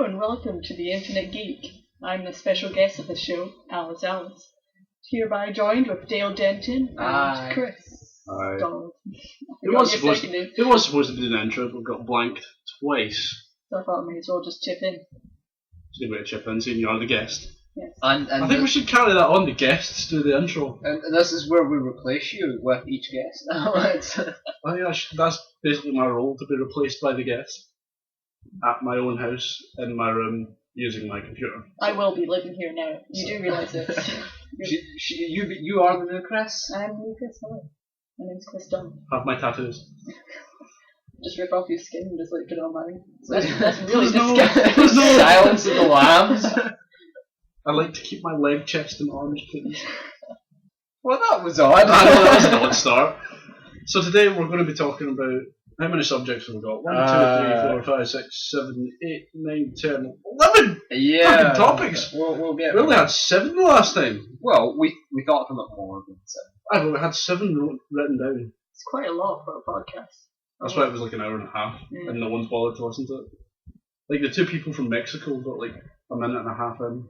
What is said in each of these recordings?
and welcome to the Infinite Geek. I'm the special guest of the show, Alice. Hereby joined with Dale Denton and Aye. Chris. Aye. Donald. It was supposed to be the intro, but got blanked twice. So I thought I may as well just chip in. It's a good way to chip in, saying you're the guest. Yes. And I think we should carry that on, the guests do the intro. and this is where we replace you with each guest now. I think that's basically my role, to be replaced by the guest. At my own house, in my room, using my computer. I will be living here now. You do realise this. You are the new Chris? I'm new Chris. Hello. My name's Chris Dunn. Have my tattoos. Just rip off your skin and just like put it on mine. That's really no- disgusting. there's no- Silence of the Lambs. I like to keep my leg, chest and arms clean. Well, that was odd. I know, that was an odd start. So today we're going to be talking about how many subjects have we got? 1, 2, 3, 4, 5, 6, 7, 8, 9, 10, 11 Yeah. fucking topics. We'll get. We only had 7 the last time. Well, we thought of it more than 7. I know, we had 7 written down. It's quite a lot for a podcast. That's why it was like an hour and a half, Yeah. and no one's bothered to listen to it. Like the 2 people from Mexico got like a minute and a half in.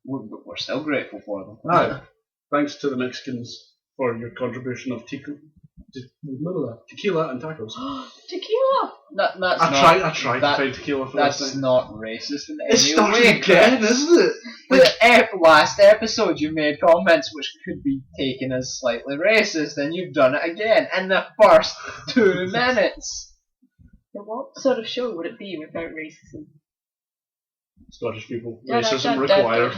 We're still grateful for them. No, thanks to the Mexicans for your contribution of tequila and tacos. Tequila! That's I tried to find tequila for That's this thing. not racist in It's any starting way, again, Chris. isn't it? The last episode you made comments which could be taken as slightly racist, and you've done it again in the first 2 minutes. Then what sort of show would it be without racism? Scottish people. Yeah, Racism required.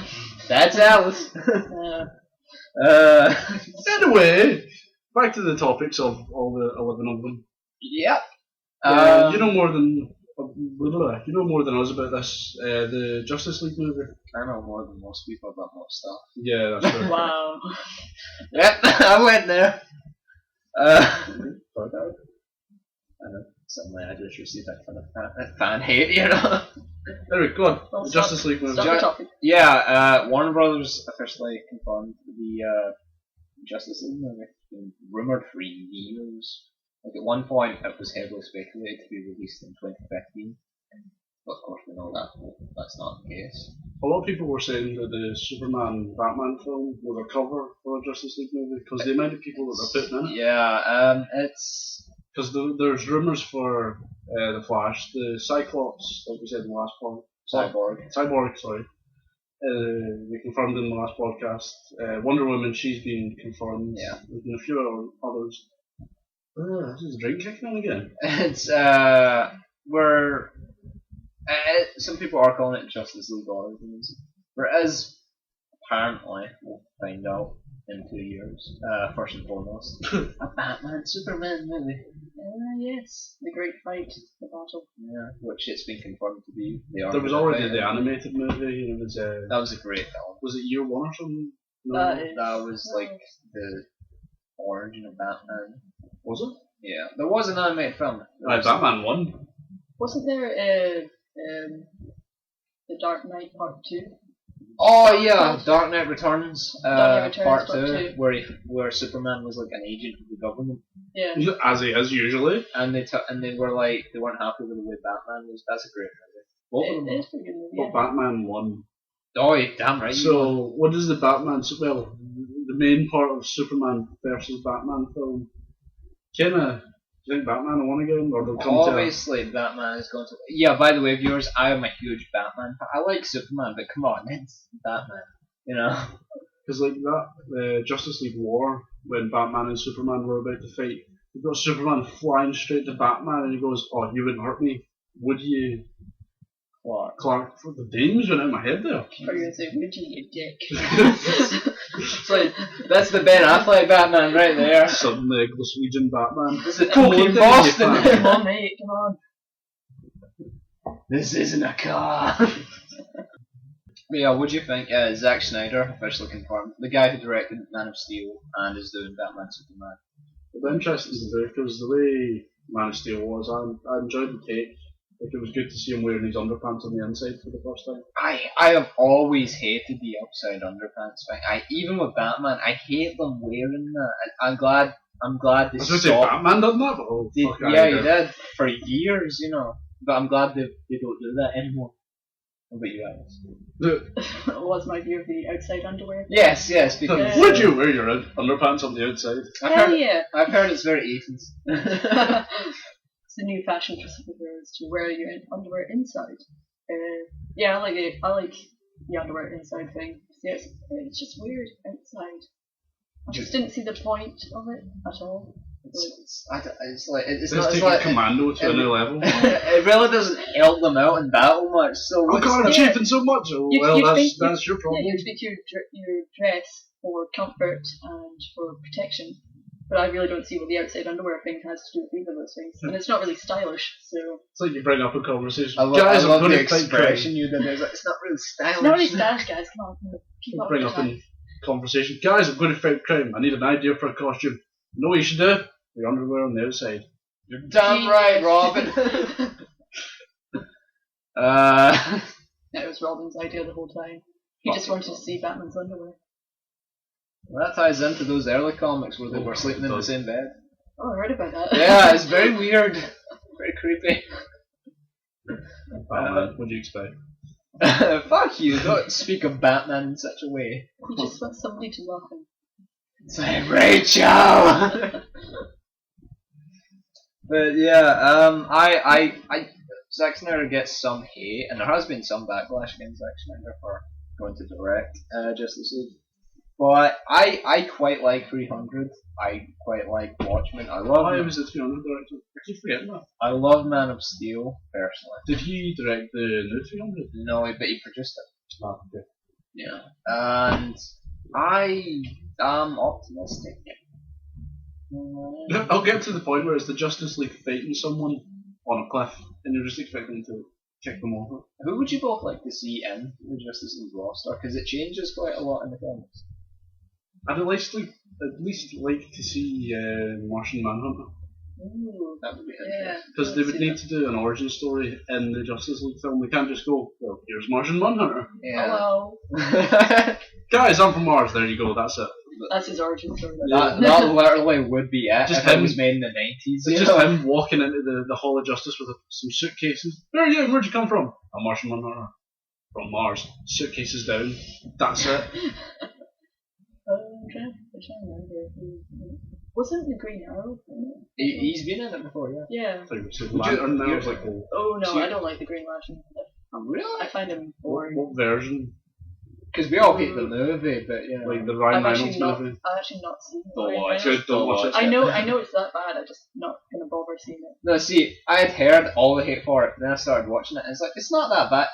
That's Alice. Anyway, back to the topics of all the 11 of them. Yep. You know more than us about this. The Justice League movie. I know more than most people about most stuff. Yeah, that's true. Wow. Yep, I went there. I know. Suddenly I just received that kind of fan hate, you know. Anyway, go on. Well, The Justice League movie. Stop the topic. Yeah, Warner Brothers officially confirmed the Justice League movie. It's been rumoured for years. Like at one point it was heavily speculated to be released in 2015. But of course we know that's not the case. A lot of people were saying that the Superman Batman film was a cover for a Justice League movie because the amount of people that they're putting in it. Yeah, it's... Because there's rumours for the Flash, the Cyclops, like we said in the last part. Cyborg, sorry. We confirmed in the last podcast. Wonder Woman, she's been confirmed. Yeah. And a few others. This is a drink kicking on again. It's, some people are calling it Justice League Origins. There is, apparently, we'll find out in 2 years, first and foremost, a Batman Superman movie. Yes, the great fight, the battle. Yeah, which it's been confirmed to be. There was already the animated movie. It was, that was a great film. was it Year 1 or something? No. That was like the origin of Batman. Was it? Yeah, there was an animated film. Batman 1. Wasn't there the Dark Knight Part 2? Oh yeah, Dark Knight Returns, Dark Knight Part Returns, 2, where Superman was like an agent of the government, Yeah. As he is usually. and they were like they weren't happy with the way Batman was. That's a great movie. Both of them. It is pretty good movie. But Yeah. Batman 1. Oh, yeah, damn right. So, what is the Batman? Well, the main part of Superman versus Batman film. Kinda. Do you think Batman will win again, or they'll come Obviously, Batman is going to. Yeah. By the way, viewers, I am a huge Batman fan. I like Superman, but come on, it's Batman. You know. Because like that Justice League War, when Batman and Superman were about to fight, you've got Superman flying straight to Batman, and he goes, "Oh, you wouldn't hurt me, would you, Clark?" For the names went out of my head there. For you to say, would you dick? It's like that's the Ben Affleck Batman right there. Suddenly, a Glaswegian Batman. This is Tokyo Come on, Boston. you Come on, mate, come on. This isn't a car. But yeah, what do you think? Zack Snyder officially confirmed, the guy who directed Man of Steel and is doing Batman Superman. It's interesting to do because the way Man of Steel was, I enjoyed the take. Like it was good to see him wearing his underpants on the inside for the first time. I have always hated the upside underpants thing. Even with Batman, I hate them wearing that. I'm glad they I was going to say stopped. Batman done that, but oh, fuck, Yeah, he did for years, you know. But I'm glad they don't do that anymore. What about you, Alice? Was my view of the outside underwear. Yes, because... Would you wear your underpants on the outside? Hell yeah! I've heard it's very 80s. It's the new fashion for superheroes to wear your underwear inside. Yeah, I like it. I like the underwear inside thing. Yeah, it's just weird outside. I just didn't see the point of it at all. It's Let's take a commando to a new level. It really doesn't help them out in battle much. So Oh God, I'm chafing so much. Oh, well, that's your problem. Yeah, you think you dress for comfort and for protection, but I really don't see what the outside underwear thing has to do with either of those things. And it's not really stylish, so... It's like you bring up a conversation. I love the expression you did there. It's not really stylish. It's not really stylish, guys. Come on, keep up. Bring up in conversation. Guys, I'm going to fight crime. I need an idea for a costume. You know what you should do? Your underwear on the outside. You're damn right, Robin. It was Robin's idea the whole time. He just wanted to see Batman's underwear. Well, that ties into those early comics where they were sleeping in the same bed. Oh, I heard about that. Yeah, it's very weird. Very creepy. What do you expect? Fuck you, don't speak of Batman in such a way. He just wants somebody to love him. It's like, Rachel! But yeah, Zack Snyder gets some hate, and there has been some backlash against Zack Snyder for going to direct Justice League. But I quite like 300. I quite like Watchmen. I love. Why was the 300 director? I keep forgetting that. I love Man of Steel personally. Did he direct the new 300? No, but he produced it. Oh, okay. Yeah, and I am optimistic. I'll get to the point where it's the Justice League fighting someone on a cliff, and you're just expecting to kick them over. Who would you both like to see in the Justice League roster? Because it changes quite a lot in the comics. I'd at least like to see Martian Manhunter. Ooh, That would be yeah. interesting. Because they would need to do an origin story in the Justice League film. They can't just go, well, here's Martian Manhunter. Yeah. Hello. Guys, I'm from Mars. There you go. That's it. That's his origin story. That literally would be it Just if it him- was made in the 90s. It's just him walking into the Hall of Justice with some suitcases. Where are you? Where'd you come from? I'm Martian Manhunter. From Mars. Suitcases down. That's it. I'm trying to remember. Wasn't the Green Arrow in it? He's been in it before, yeah. Yeah. I thought you said Lantern now. I was like, oh, Oh no, See- I don't like the Green Lantern. Really? I find him boring. what version? Because we all hate the movie, but you know. Like the Ryan I've Reynolds movie? actually not seen it. Don't Ryan watch Reynolds. it. Don't watch it. I know it's that bad. I'm just not gonna bother seeing it. No, see, I had heard all the hate for it, then I started watching it, and it's like, it's not that bad.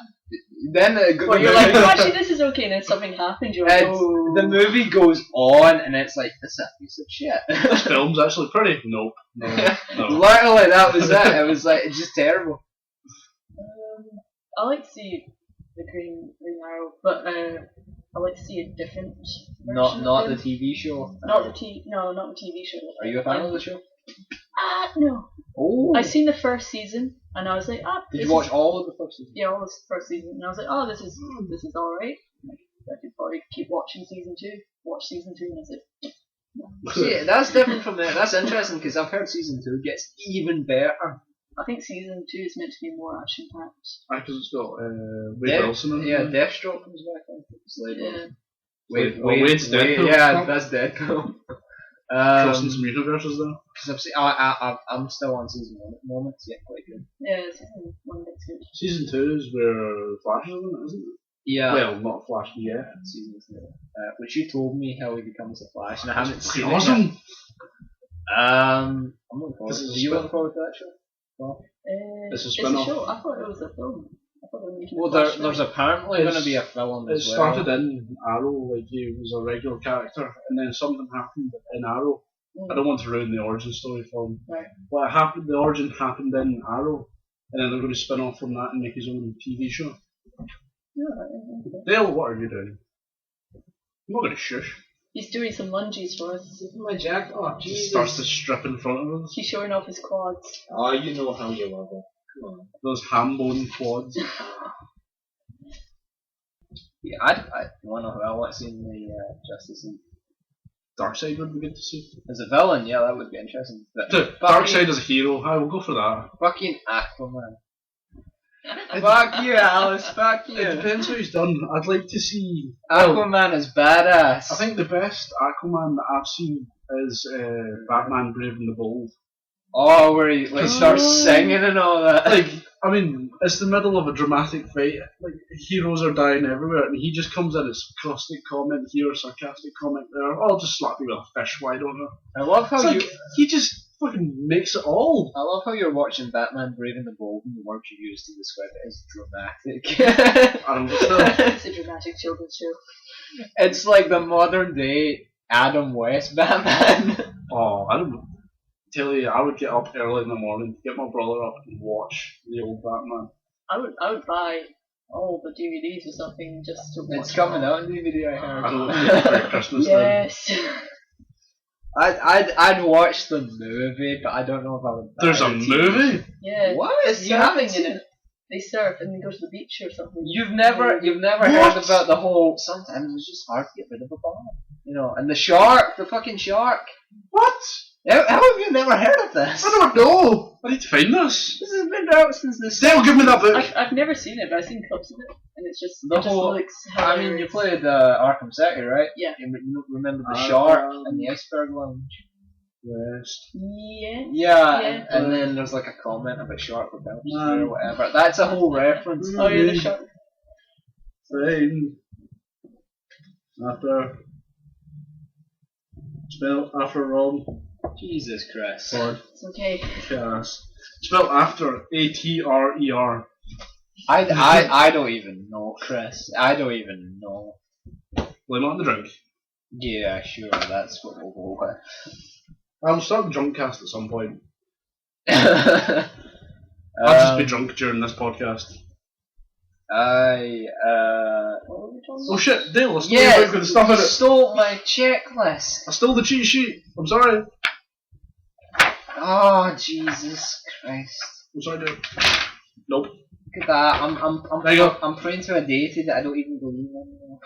Then Well, you're like, oh, actually, this is okay, and then something happens. You're like, oh. the movie goes on, and it's like, this is a piece of shit. This film's actually pretty. Nope. No. Literally, that was it. It was like, it's just terrible. I like to see the Green Arrow, but I like to see a different version Not of the him. TV show. Not the TV show. Are you a fan of the show? No. Oh. I seen the first season, and I was like, Did you watch all of the first season? Yeah, all the first season, and I was like, oh, this is alright. I could probably keep watching season 2. Watch season 2, and I was like, See, that's different from there. That's interesting because I've heard season 2 gets even better. I think season 2 is meant to be more action packed. Because it's got Wade Wilson in it. Yeah, Deathstroke comes back. I think it's later. Yeah. Wade's Deadpool. Yeah, that's Deadpool. Crossing some universes there. Because I'm still on season 1 at the moment. It's getting quite good. Yeah, season 1 gets good. Season 2 is where Flash is in it, isn't it? Yeah. Well, not Flash yet. Season 2. Which you told me how he becomes a Flash, and I haven't seen awesome. it yet. I'm looking forward to it. Are you looking forward to that show? Well, It's a it's spin-off. a show. I thought it was a film. I thought they were making well a Flash there's film. apparently going to be a film It as well. started in Arrow, like he was a regular character, and then something happened in Arrow. I don't want to ruin the origin story for him. Right. But the origin happened in Arrow, and then they're going to spin off from that and make his own TV show. Yeah, Dale, what are you doing? I'm not going to shush. he's doing some lunges for us. My jack off. Just starts to strip in front of us. He's showing off his quads. Oh, you know how you love it. Those ham bone quads. Yeah, I want to know who I want to see in the Justice League. Darkseid would be good to see. As a villain, yeah, that would be interesting. But Darkseid as a hero, I will go for that. fucking Aquaman. Fuck you, Alice. Fuck It you. depends how he's done. I'd like to see. Aquaman is badass. I think the best Aquaman that I've seen is Batman Brave and the Bold. Oh, where he like starts singing and all that. Like, I mean, it's the middle of a dramatic fight. Like, heroes are dying everywhere, and he just comes in as caustic comment here, sarcastic comment there. Oh, I'll just slap you with a fish, why don't I? I love how It's like, he just fucking makes it all. I love how you're watching Batman Brave and the Bold and the words you use to describe it as dramatic. I don't know. It's a dramatic children's show. It's like the modern day Adam West Batman. Oh, I don't tell you, I would get up early in the morning, get my brother up and watch the old Batman. I would buy all the DVDs or something just to watch. It's coming out on DVD, I heard. I don't know for Christmas then. Yes. I'd watch the movie, but I don't know if I would. There's a movie? Yeah. What? There's You haven't surfing seen in it. They surf and they go to the beach or something. You've never What? heard about the whole. Sometimes it's just hard to get rid of a bomb, you know. And the shark, the fucking shark. What? How have you never heard of this? I don't know. I need to find this. This has been out since the. Dale, give me that book. I've never seen it, but I've seen clips of it, and it's just The it just whole- looks I mean, you hilarious. played Arkham City, right? Yeah. You remember the shark and the iceberg lounge? West. Yeah. Yeah, Yeah. and then there's like a comment about shark rebellion Man. or whatever. That's a whole reference. Oh yeah, the shark. Fine. After. Spell after wrong. Jesus Christ. Ford. It's okay. Yes. Spell after ATRER. I don't even know, Chris. I don't even know. Blame it on the drink. Yeah, sure, that's what we'll go with. I'll start Drunkcast at some point. I'll I'll just be drunk during this podcast. What were we talking Oh about? shit, Dale, I stole yeah, your book with the stuff in you it. stole my checklist. I stole the cheat sheet. I'm sorry. Oh, Jesus Christ. I'm sorry, Dale. Nope. Look at that. There you go. I'm praying to a deity that I don't even believe in anymore.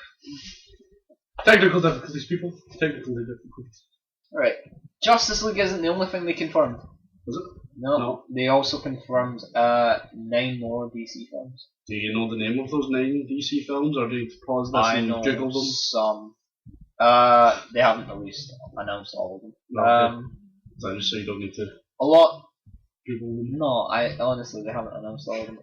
Technical difficulties, people. Technical difficulties. Right. Justice League isn't the only thing they confirmed. Was it? No. They also confirmed 9 more DC films. Do you know the name of those 9 DC films, or do you need to pause this I and know Google them? some. They haven't announced all of them. No, so you don't need to A lot. Google them. No, honestly they haven't announced all of them.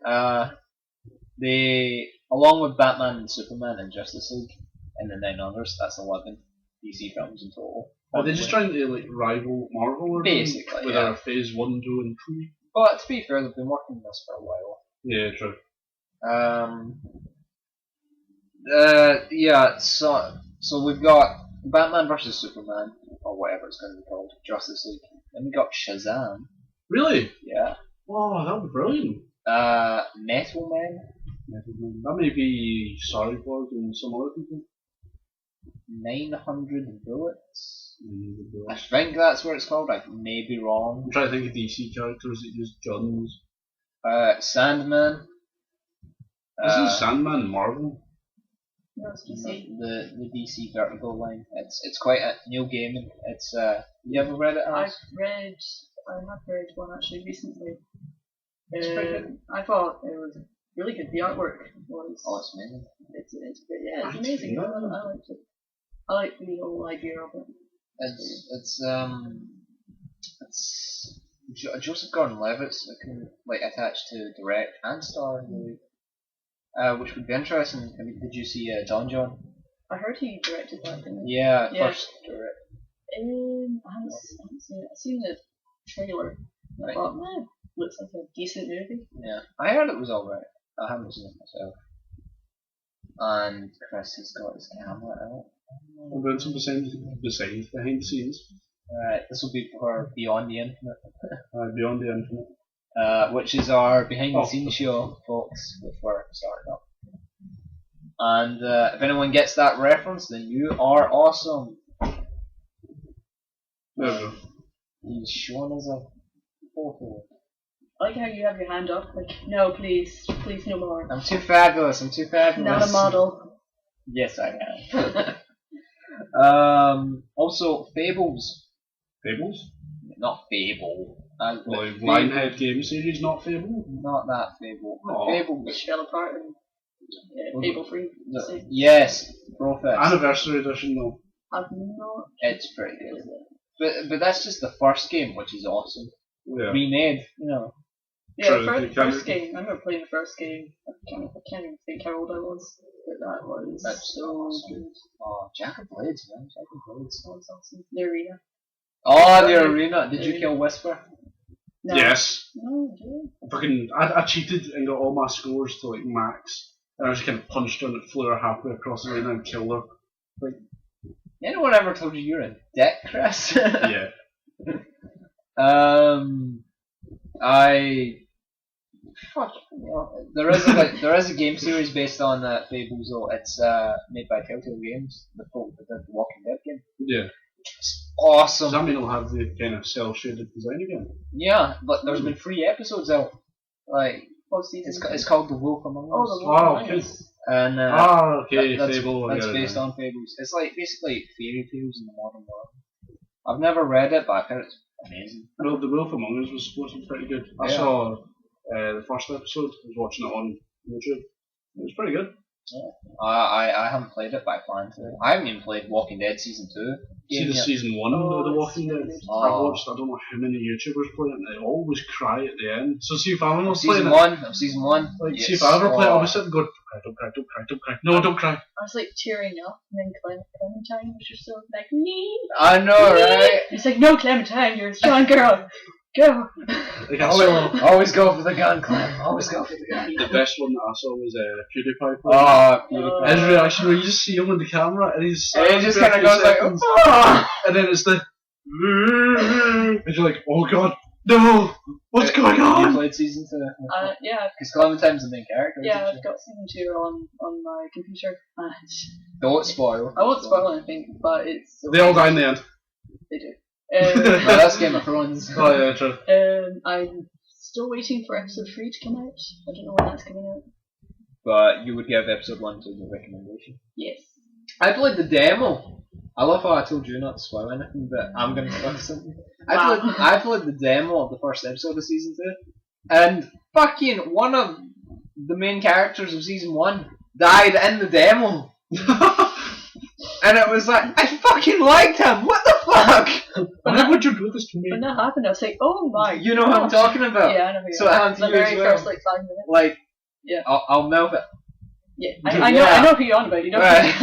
They, along with Batman and Superman and Justice League and the 9 others, that's 11 DC films in total. Are they just trying to like rival Marvel or Basically, with yeah. our Phase 1, 2 and 3? But to be fair, they've been working on this for a while. Yeah, true. Yeah, so we've got Batman versus Superman, or whatever it's going to be called, Justice League. Then we got Shazam, Really? yeah. Oh, that would be brilliant. Metal Man, That may be Cyborg and some other people. 900 Bullets. I think that's what it's called, I may be wrong. I'm trying to think of DC characters that use guns. Sandman. Isn't Sandman Marvel? No, it's DC. The DC Vertigo line. It's quite a Neil Gaiman. It's you ever read it? I Alice? have read one actually recently. It's pretty good. I thought it was really good. The artwork was. Oh, it's amazing. It's amazing. I liked it. I like the whole idea of it. It's Joseph Gordon-Levitt's that can like attach to direct and star in the movie, which would be interesting. I mean, did you see Don John? I heard he directed that, didn't he? Yeah, Yeah. first direct. I haven't seen it. I've seen the trailer. And I Right. thought, man, looks like a decent movie. Yeah, I heard it was alright. I haven't seen it myself. And Chris has got his camera out. I'm doing some behind the scenes. Alright, this will be for Beyond the Infinite, Beyond the Infinite. which is our behind the scenes show, folks, which we're starting up. And if anyone gets that reference, then you are awesome. There we go. He's showing us a photo. I like how you have your hand up, like, no, please, no more. I'm too fabulous. Not a model. Yes, I am. Also, Fables. Fables? Not Fable. Like Lionhead game series, not Fable. Not that Fable. Aw. Fable was Which fell apart and Fable 3. yes, Profess. Anniversary edition though. I've not. It's pretty good. But that's just the first game, which is awesome. Yeah. Remade, you know. Yeah, True, the you first can't- game. I remember playing the first game. I can't even think how old I was, but that was That's so awesome. good. Oh, Jack of Blades, man. Jack of Blades. That was awesome. The arena. Oh, the arena. Did you kill Whisper? No. Yes. No, I didn't. Fucking, I cheated and got all my scores to like max. And I just kind of punched her and it flew her halfway across the arena and killed her. Anyone ever told you you're a dick, Chris? Yeah. Fuck. Well, there is a game series based on Fables, though. It's made by Telltale Games, the folk that did the Walking Dead game. Yeah. It's awesome. Does that mean it'll have the kind of cell shaded design again? Yeah, but there's been 3 episodes out. Like What season? it's called The Wolf Among Us. Oh, the Oh, one. okay. And Okay, that's, Fable. I that's get it based now. on Fables. It's like basically fairy tales in the modern world. I've never read it, but I've heard it's amazing. Well, The Wolf Among Us was supposed to be pretty good. I Yeah. saw the first episode. I was watching it on YouTube. It was pretty good. I haven't played it, but I plan to. I haven't even played Walking Dead Season 2. See the yet. season 1 of The Walking Dead? Oh. I watched, I don't know how many YouTubers play it, and they always cry at the end. So see if I ever play Season it. 1. Of Season 1. Like, Yes. see if I ever play it, I'll Oh. be sitting going, don't cry, don't cry, don't cry. No, don't cry. I was like tearing up, and then Clementine was just so like, nee. I know, right? It's like, no, Clementine, you're a strong girl. Go. Like, I saw, Always go for the gun, Clem. Always go for the gun. the best one that I saw was PewDiePie. Oh, beautiful. His reaction where you just see him in the camera and he's And he just kind of for a goes like, second, oh. and then it's the and you're like, oh god, no, what's going You on? played Season 2? Yeah, Because Clementine's the main character. yeah, isn't I've got season 2 on my computer, and she? Don't spoil. I won't spoil anything, but it's so They all die in the end. They do. No, that's Game of Thrones. Oh yeah, true. I'm still waiting for episode 3 to come out. I don't know when that's coming out. But you would give episode 1 to the recommendation. Yes. I played the demo. I love how I told you not to spoil anything, but I'm going to spoil something. I played the demo of the first episode of Season 2, and fucking one of the main characters of Season 1 died in the demo. And it was like, I fucking liked him! What the fuck? Why would you do this to me? When that happened, I was like, oh my. You know what I'm talking about? Yeah, I know who you So it are. happened to The you as very well. first like 5 minutes. Like, Yeah. I'll melt it. Yeah, I know who you're on about. You know. Right.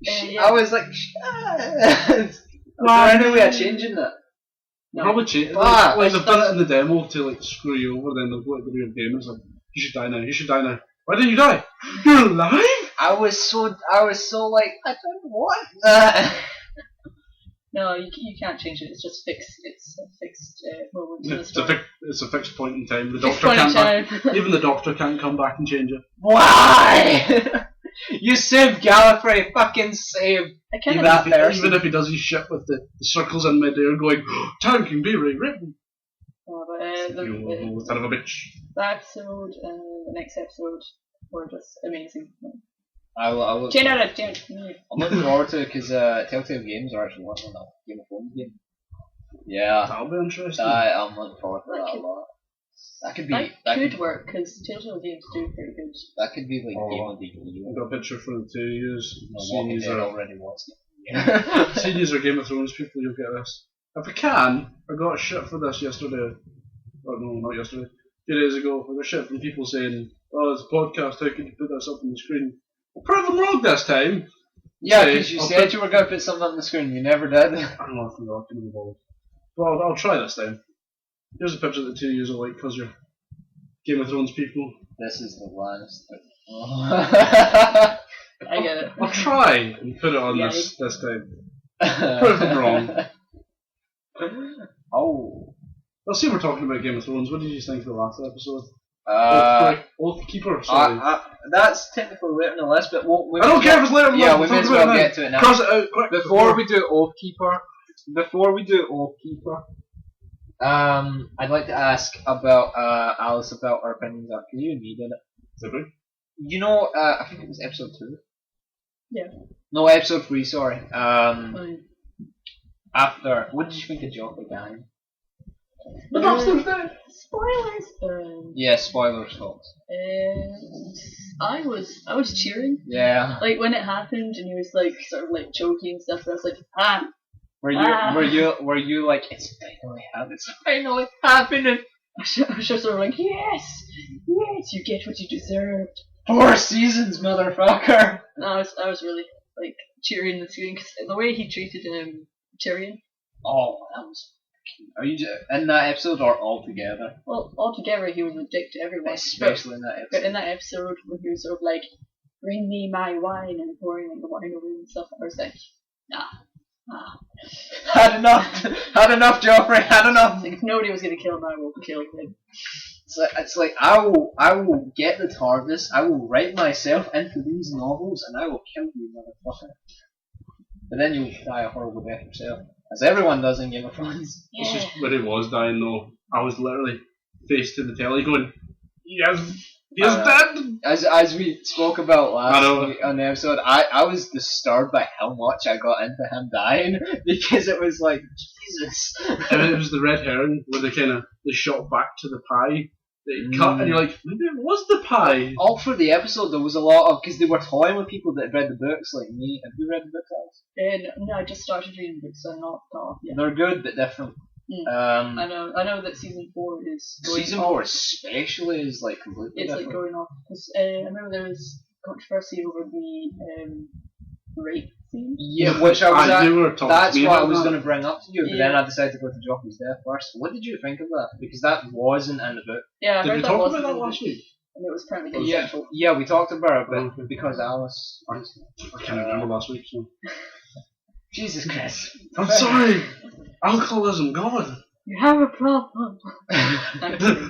Yeah. I was like, shit. Is there any way of changing that? No. Probably change. Fuck. Like they've done it in the demo to like screw you over. Then they'll go to the real game. It's like, you should die now. You should die now. Why didn't you die? You're alive. I was so like, I don't want that. No, you can't change it. It's just fixed. It's a fixed moment. in the story. It's a fixed point in time. The Fixed doctor point in can't. time. Even the doctor can't come back and change it. Why? You saved Gallifrey, fucking saved. I kind Even, of. even if he does his shit with the circles in midair going, time can be rewritten. You son of a bitch. That episode and the next episode were just amazing. I look 10 out of 10. I'm looking forward to it because Telltale Games are actually working on a Game of Thrones game. Yeah, That'll be interesting. I'm looking forward to that a lot. That could be. That could work because Telltale Games do pretty good. That could be like Oh. Game of the Year. I've got a picture for the two of you. Walking Dead Seeing already was. Yeah. these are Game of Thrones people, you'll get this. If I can, I got shit for this yesterday. Oh no, not yesterday. 2 days ago. I got shit from people saying, oh, it's a podcast, how can you put this up on the screen? I'll prove them wrong this time. Yeah, Say, because you I'll said put- you were going to put something on the screen, you never did. I don't know if I'm not getting involved. Well, I'll try this time. Here's a picture that the two of you are like, because you're Game of Thrones people. This is the last. I get it. I'll try and put it on Yeah, this time. Prove them wrong. Oh. Let's see, we're talking about Game of Thrones. What did you think of the last episode? Oathkeeper, I, sorry. that's technically later on the list, but we I don't care if it's later. Yeah, we talk may as about well it now. get to it now. Cross it out quick. Before we do Oathkeeper, I'd like to ask about Alice about our opinions on you and me did it. Sorry? You know, I think it was episode 2. Yeah. No, episode 3. Sorry. Fine. After, what did you think of Joffrey dying? The lobster's dead! Spoilers! Yeah, spoilers, folks. I was cheering. Yeah. Like, when it happened and he was, like, sort of, like, choking and stuff, I was like, Were you like, it's finally happened, it's finally happening? I was just sort of like, yes, you get what you deserved. 4 seasons, motherfucker! And I was really like cheering the screen because the way he treated Tyrion. Oh, that was. Are you in that episode or altogether? Well, altogether he was a dick to everyone. Especially in that episode. But in that episode when he was sort of like, bring me my wine and pouring like the wine over and stuff, I was like, nah. Had enough, Joffrey. Had enough. Like, if nobody was gonna kill him, I will kill him. It's like I will get the TARDIS. I will write myself into these novels, and I will kill you, motherfucker. But then you'll die a horrible death yourself, as everyone does in Game of Thrones. Yeah. It's just when he was dying though, I was literally face to the telly going, yes, he's dead. As we spoke about last week on the episode, I was disturbed by how much I got into him dying because it was like Jesus. And it was the red herring where they shot back to the pie. They cut and you're like, maybe it was the pie. All through the episode there was a lot of, because they were toying with people that had read the books like me. Have you read the books, Alice? No, I just started reading books, so I'm not off yet. They're good but different. I know that season 4 is going season off. 4 especially is like completely It's different. like going off because I remember there was controversy over the rape scene. Yeah, which I was that's what I was going to to bring up to you, but then I decided to go to Joffrey's death first. What did you think of that? Because that wasn't in the book. Yeah, I Did heard we that talk wasn't about in that the last book, week? and it was apparently Yeah, we talked about it, but because Alice. I can't remember last week. So. Jesus Christ! I'm sorry. Alcoholism, God. You have a problem.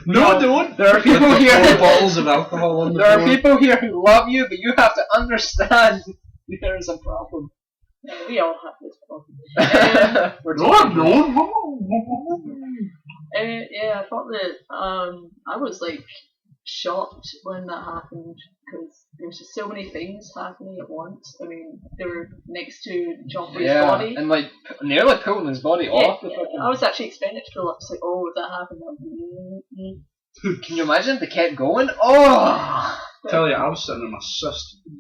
No, I don't. There are people 4 here. bottles of alcohol on the There are floor. people here who love you, but you have to understand there is a problem. We all have this problem. We're No, I don't. Yeah, I thought that I was like shocked when that happened because there was just so many things happening at once. I mean, they were next to Joffrey's body. and like nearly pulling his body off the fucking. I was actually expecting it to pull up. It's like, oh, if that happened, Can you imagine if they kept going? Oh! Tell you, I was sitting there,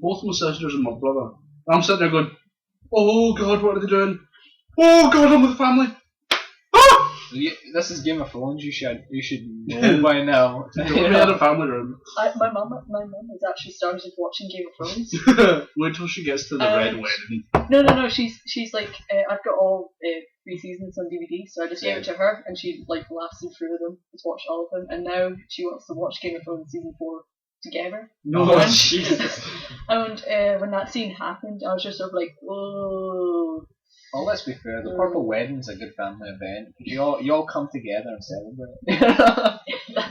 both my sisters and my brother. I'm sitting there going, oh God, what are they doing? Oh God, I'm with the family. Ah! This is Game of Thrones. You should know by now. We had a family room. my mum has actually started watching Game of Thrones. Wait till she gets to the red wedding. No. She's like, I've got all 3 seasons on DVD, so I just gave it to her, and she like blasted through them, just watched all of them, and now she wants to watch Game of Thrones season 4 together. Oh, Jesus. And when that scene happened, I was just sort of like, whoa. Well, let's be fair. The Purple Wedding's a good family event. You all come together and celebrate.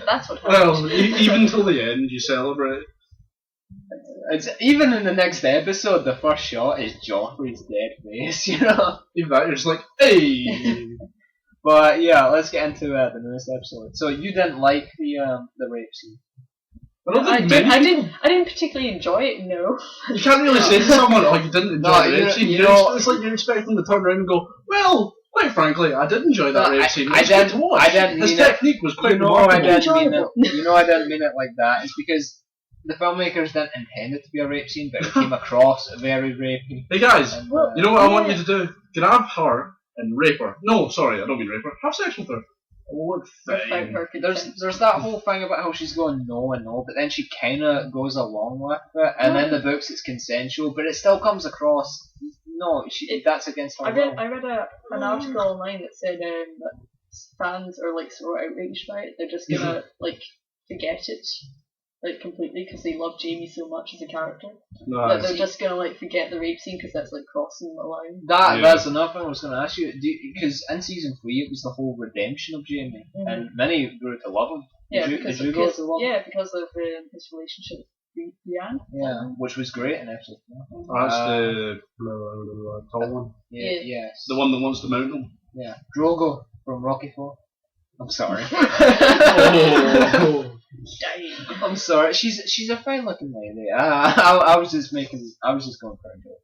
That's what happened. Well, even till the end, you celebrate. It's even in the next episode. The first shot is Joffrey's dead face. You know. Even that, you're just like, hey. But yeah, let's get into the newest episode. So you didn't like the rape scene? I didn't particularly enjoy it. No. You can't really say to someone, "Oh, you didn't enjoy the rape scene." It's like you're expecting them to turn around and go, "Well, quite frankly, I did enjoy that rape scene. I didn't. His technique was quite I remarkable." I didn't mean it like that. It's because the filmmakers didn't intend it to be a rape scene, but it came across very rapey. Hey guys, and, you know what I want you to do? Grab her and rape her. No, sorry, I don't mean rape her. Have sex with her. Oh, there's that whole thing about how she's going no and no, but then she kind of goes along with it, and then the books it's consensual, but it still comes across no, that's against her will. I read an article online that said that fans are like so outraged by it, they're just gonna like forget it like completely because they love Jamie so much as a character. That they're just gonna like forget the rape scene because that's like crossing the line. That's another thing I was gonna ask you, because in season 3 it was the whole redemption of Jamie, and many grew to love him. Did you go to love him? Yeah, because of his relationship with Brienne. Yeah, which was great in episode 4. That's the tall one. Yeah, yes. The one that wants to mount him. Yeah, Drogo from Rocky 4. I'm sorry. I'm sorry. She's a fine looking lady. I was just going for a joke.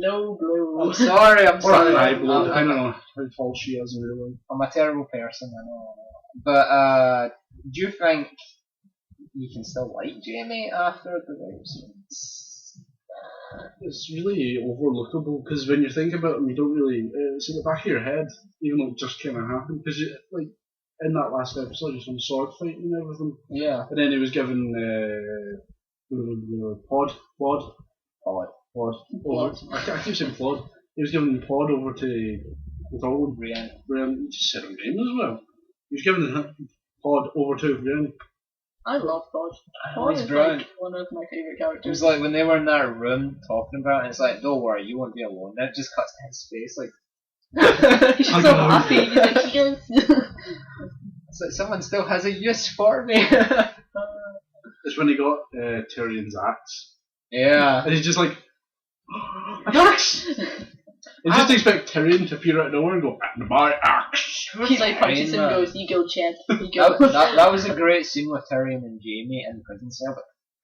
Low blow. I'm sorry, I'm Or sorry. a high blow, I I'm, don't know how tall she is really. I'm a terrible person, I know. But do you think you can still like Jamie after the rape scenes? It's really overlookable because when you think about him, you don't really. It's in the back of your head, even though it just kind of happened. Because like in that last episode, he's on sword fighting and everything, Yeah. and then he was given pod. Over, I keep saying pod. He was given the pod over to Brienne. Brian. You just said her name as well. He was given the pod over to Brian. I love Pod. Pod He's is brilliant. like one of my favourite It characters. was like when they were in that room talking about it, it's like, don't worry, you won't be alone. Then it just cuts to his face, like, He's just so happy. He's like, yes. it's like someone still has a use for me. It's when he got Tyrion's axe. Yeah. And he's just like, an axe! You just expect Tyrion to appear out of nowhere and go, and my axe! He like punches him and goes, you go, Chad. You go. That was a great scene with Tyrion and Jamie in the prison cell.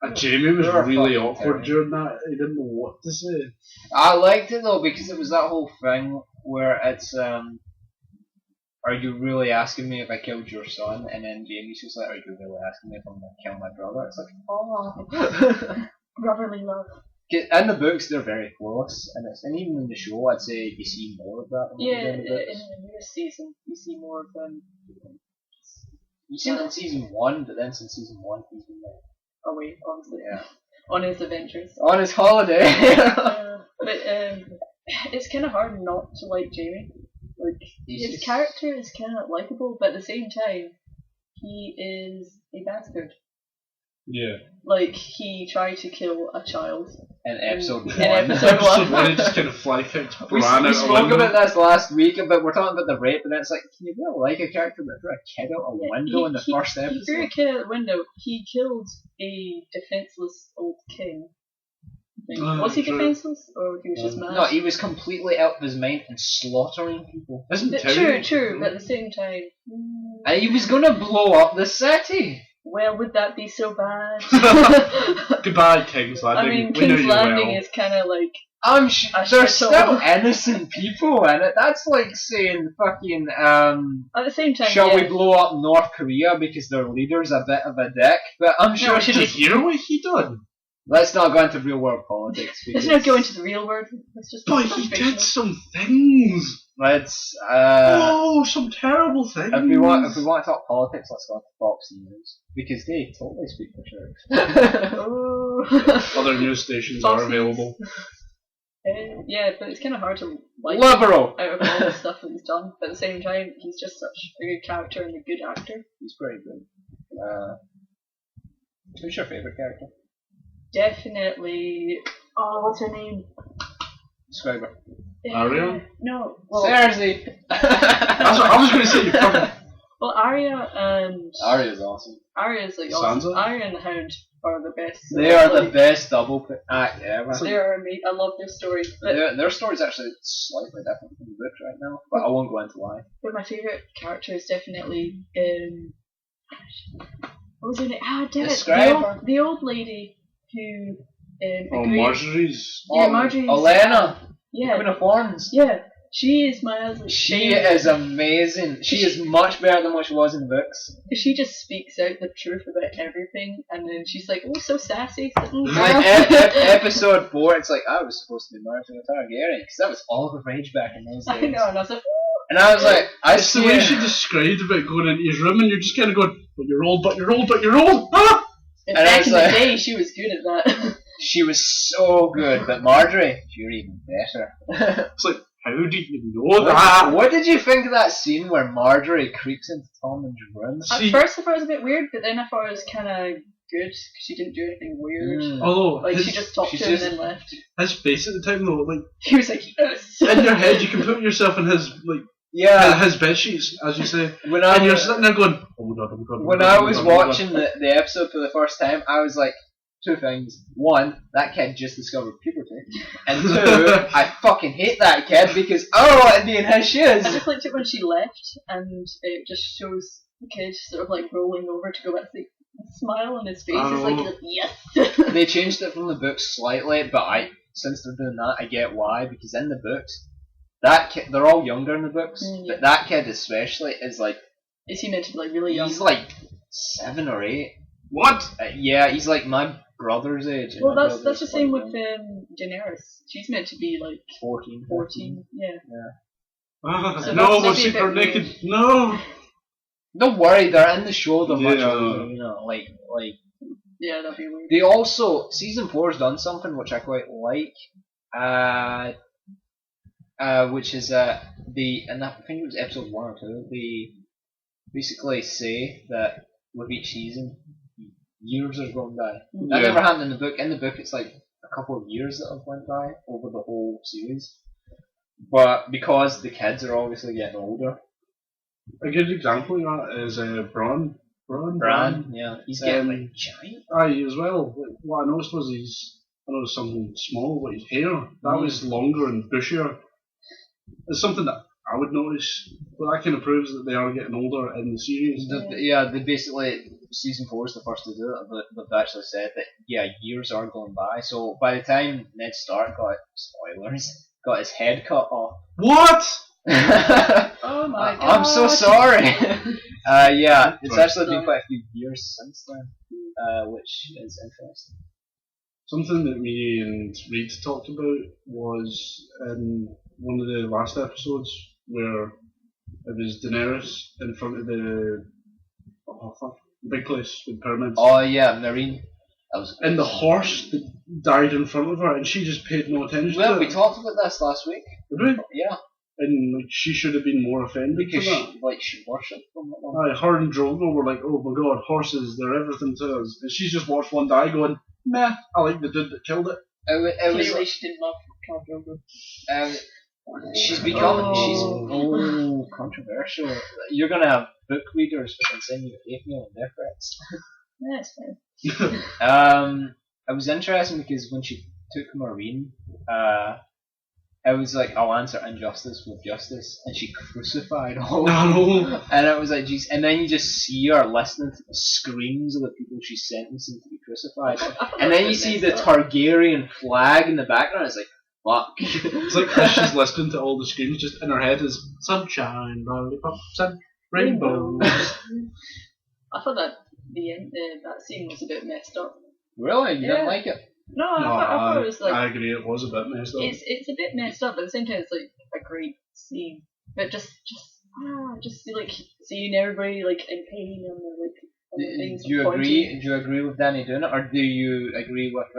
But And Jamie was They were really fucking awkward terrible. during that. He didn't know what to say. I liked it though because it was that whole thing where it's are you really asking me if I killed your son? And then Jamie's just like, are you really asking me if I'm gonna kill my brother? It's like, Oh, brotherly love. in the books they're very close, and even in the show I'd say you see more of that. Than Yeah, you do in in the books. the newest season, you see more of them You see it in season 1, but then since season 1 he's been like, away, honestly. yeah, On his adventures. on his holiday. But it's kind of hard not to like Jamie. Like, He's his just- character is kind of likable, but at the same time, he is a bastard. Yeah. Like, he tried to kill a child. in episode 1. In episode So when he just kind of fly kicked We ran out a spoke window. about this last week, but we're talking about the rape, and it's like, can you really like a character that threw a kid out a window in the first He threw a episode? kid out the window. He killed a defenseless old king. I think. Was he True. defenseless? Or he was just mad? No, he was completely out of his mind and slaughtering people. Isn't True, Tyrion? true, but at the same time... And he was gonna blow up the city! Well, would that be so bad? Goodbye, King's I Landing. mean, We know King's you Landing well. is kind of like... I'm sure I there's shit still all. innocent people in it. That's like saying fucking, At the same time, shall yeah. we blow up North Korea because their leader's a bit of a dick? But I'm sure we should Did you hear what he done? let's not go into real world politics. Let's because not go into the real world. Let's just... But he did some things. Let's, Oh, some terrible things. if we want to talk politics, let's go to Fox News because they totally speak the truth. Oh. Other news stations Fox are News. available. Yeah, but it's kind of hard to like Liberal. out of all the stuff that he's done. But at the same time, he's just such a good character and a good actor. He's pretty good. Who's your favourite character? Definitely. Oh, what's her name? Describe her. Arya? No. Well, Cersei. That's what I was going to say. You fucking well, Arya and Arya's awesome. Arya's like Sansa? awesome. Arya and the Hound are the best. They are the Like, best double act ever. They are amazing. I love their story. But Their story's actually slightly different from the book right now, but I won't go into why. my favourite character is definitely what was her name? Ah, damn it! Describe her. The old lady who Oh, agreed. Marjorie's. Yeah, Marjorie's. Elena, Yeah, Queen of Thorns. yeah. She is my absolute She favourite. is amazing. She is much better than what she was in the books. She just speaks out the truth about everything, and then she's like, "Oh, so sassy." Like Girl. episode 4, it's like I was supposed to be married to a Targaryen because that was all the rage back in those I days. know, and I was like, And I was like, I It's the see way it. she described about going into his room and you're just kind of going, but you're old, but you're old, but you're old. Ah! and And I back was in like- the day, she was good at that. She was so good, but Marjorie, you're even better. It's like, how did you know that? What did you think of that scene where Marjorie creeps into Tommen's room? At See- first, I thought it was a bit weird, but then I thought it was kind of good because she didn't do anything weird. Mm. Although, Like his, she just talked she's to him just- and then left. his face at the time though, like, He was like, "Yes." in your head you can put yourself in his, like, Yeah, his bed sheets, as you say, when and you're I sitting there going, oh my god, oh my god, oh my when god, I oh my was god, oh my god." watching the episode for the first time, I was like, two things. One, that kid just discovered puberty. And two, I fucking hate that kid because I don't want to be in his shoes. I just liked it when she left, and it just shows the kid sort of like rolling over to go back to sleep. The smile on his face is Oh. like, yes. They changed it from the book slightly, but since they're doing that, I get why, because in the books, that kid, they're all younger in the books, but that kid especially is like... Is he meant to be like really young? He's like 7 or 8. What? Yeah, he's like my brother's age. Well, that's the same with Daenerys. She's meant to be like 14. 14. Yeah. So No, that's was she maybe a bit naked? weird. No. Don't worry, they're in the show. They're much Yeah. older, you know, like. Yeah, that'd be weird. They also season 4 has done something which I quite like. Which is and I think it was episode 1 or 2. They basically say that with each season, years are going by. That never happened in the book. In the book, it's like a couple of years that have went by over the whole series. But because the kids are obviously getting older. A good example of that is Bran. Bran, yeah. He's getting like giant. Aye, as well. What I noticed was I noticed something small, but his hair, that was longer and bushier. It's something that I would notice, but that kind of proves that they are getting older in the series. They basically, season 4 is the first to do it, but they've actually said that, years are going by, so by the time Ned Stark got his head cut off. What? Oh my god. I'm so sorry. It's actually been quite a few years since then, which is interesting. Something that me and Reed talked about was in one of the last episodes where it was Daenerys in front of the big place with pyramids. Oh yeah, Marine. That was and the horse that died in front of her, and she just paid no attention to it. Well, we talked about this last week. Did we? Yeah. And like she should have been more offended because she worshipped them. Her and Drogo were like, oh my god, horses, they're everything to us. And she's just watched one die going, meh, I like the dude that killed it. Clearly she didn't love Khal Drogo. She's controversial. You're gonna have book readers who can send you hate mail and death threats. Yeah, it's fine. It was interesting because when she took Marine, it was like, I'll answer injustice with justice, and she crucified all of them. And it was like, geez, and then you just see her listening to the screams of the people she's sentencing to be crucified. And then you see the Targaryen flag in the background, it's like, fuck. It's like she's listening to all the screams, just in her head is, sunshine, lollipops, and rainbows. I thought that that scene was a bit messed up. Really? You didn't like it? No, I thought it was like... I agree, it was a bit messed up. It's a bit messed up, but at the same time it's like a great scene. But just like seeing everybody like in pain and like... Do you agree with Danny doing it, or do you agree with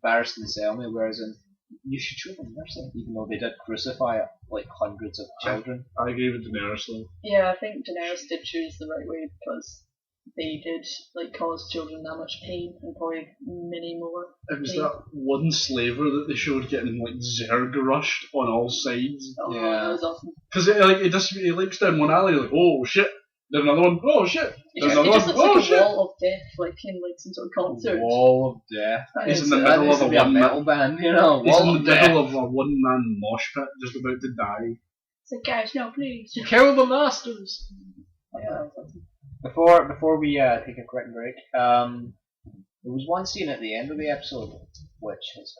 Varys and Selmy, whereas you should show them mercy, even though they did crucify like hundreds of children? I agree with Daenerys though. Yeah, I think Daenerys did choose the right way because they did like cause children that much pain and probably many more. It was that one slaver that they showed getting like zerg rushed on all sides. Oh, that was awesome. Because he leaps down one alley like, oh shit. There's another one. Oh shit. There's another one. It just looks like a wall of death, like in like some sort of concert. Wall of death. He's in the middle of a metal band, you know. He's in the middle of a one-man mosh pit, just about to die. It's like, guys, no, please. Kill the masters. Yeah. Before we take a quick break, there was one scene at the end of the episode which has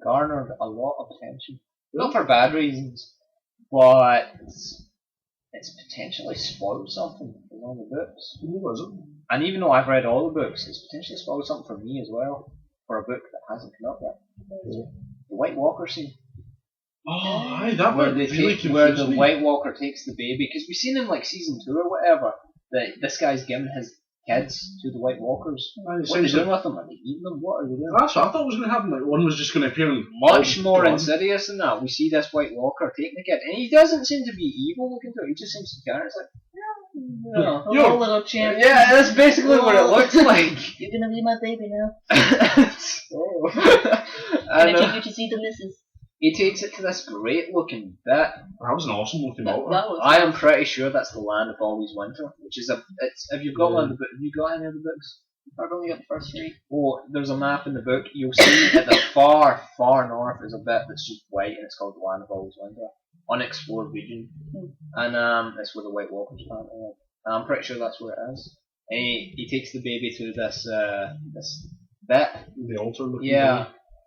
garnered a lot of attention. Not for bad reasons, but it's potentially spoiled something from one of the books. Who was it? And even though I've read all the books, it's potentially spoiled something for me as well, for a book that hasn't come out yet. The White Walker scene. Oh, aye, that where really confused where the me. White Walker takes the baby, because we've seen in like season 2 or whatever that this guy's giving his kids to the White Walkers. What are they doing with them? Are they eating them? What are they doing? That's what I thought was going to happen. Like one was just going to appear and much more insidious than that. We see this White Walker taking the kid, and he doesn't seem to be evil looking to it. He just seems to care. It's like, hello, little champ. Yeah, that's basically what it looks like. You're gonna be my baby now. And I take you to see the missus. He takes it to this great looking bit. That was an awesome looking altar. I am pretty sure that's the Land of Always Winter, which is have you got one of the have you got any of the books? I've only got the first 3. Oh, there's a map in the book. You'll see at the far north is a bit that's just white, and it's called the Land of Always Winter, unexplored region, and that's where the White Walkers plant. I'm pretty sure that's where it is. And he takes the baby to this this bit. The altar looking. Yeah.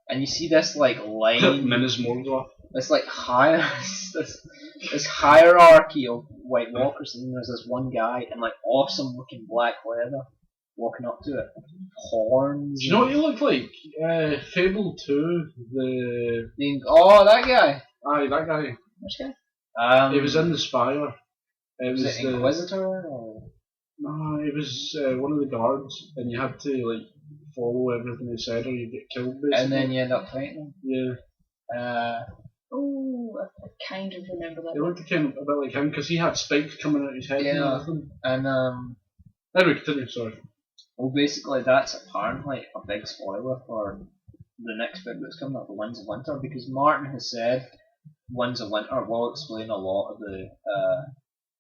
and you see this like line, Minas Morgul. this like this hierarchy of White Walkers, and there's this one guy in like awesome looking black leather walking up to it, horns. Do you know what he looked like? Fable 2, Oh, that guy. Aye, that guy. Which guy? He was in the Spire. It Was was it Inquisitor? Or? No, he was one of the guards, and you had to like follow everything he said, or you get killed basically. And then you end up fighting him. Yeah. Oh, I kind of remember that. It looked kind of a bit like him because he had spikes coming out of his head and Yeah. everything. And Anyway, continue. Sorry. well, basically that's apparently a big spoiler for the next book that's coming up, The Winds of Winter, because Martin has said Winds of Winter will explain a lot of the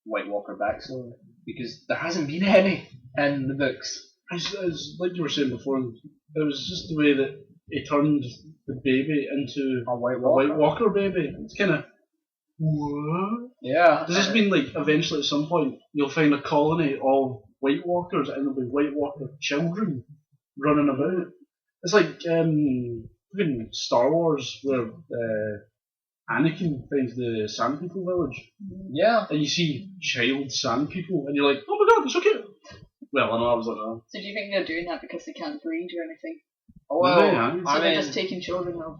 White Walker backstory, because there hasn't been any in the books. As like you were saying before, it was just the way that he turned the baby into A White a Walker. White Walker baby. It's kind of what? Yeah. Does this mean like eventually at some point you'll find a colony of White Walkers and there'll be White Walker children running about? It's like even Star Wars where Anakin finds the Sand People village Yeah. and you see child Sand People and you're like, oh my god, it's so cute. Well, I know I was like that. So do you think they're doing that because they can't breed or anything? Well, Yeah. So I they're mean, just taking children off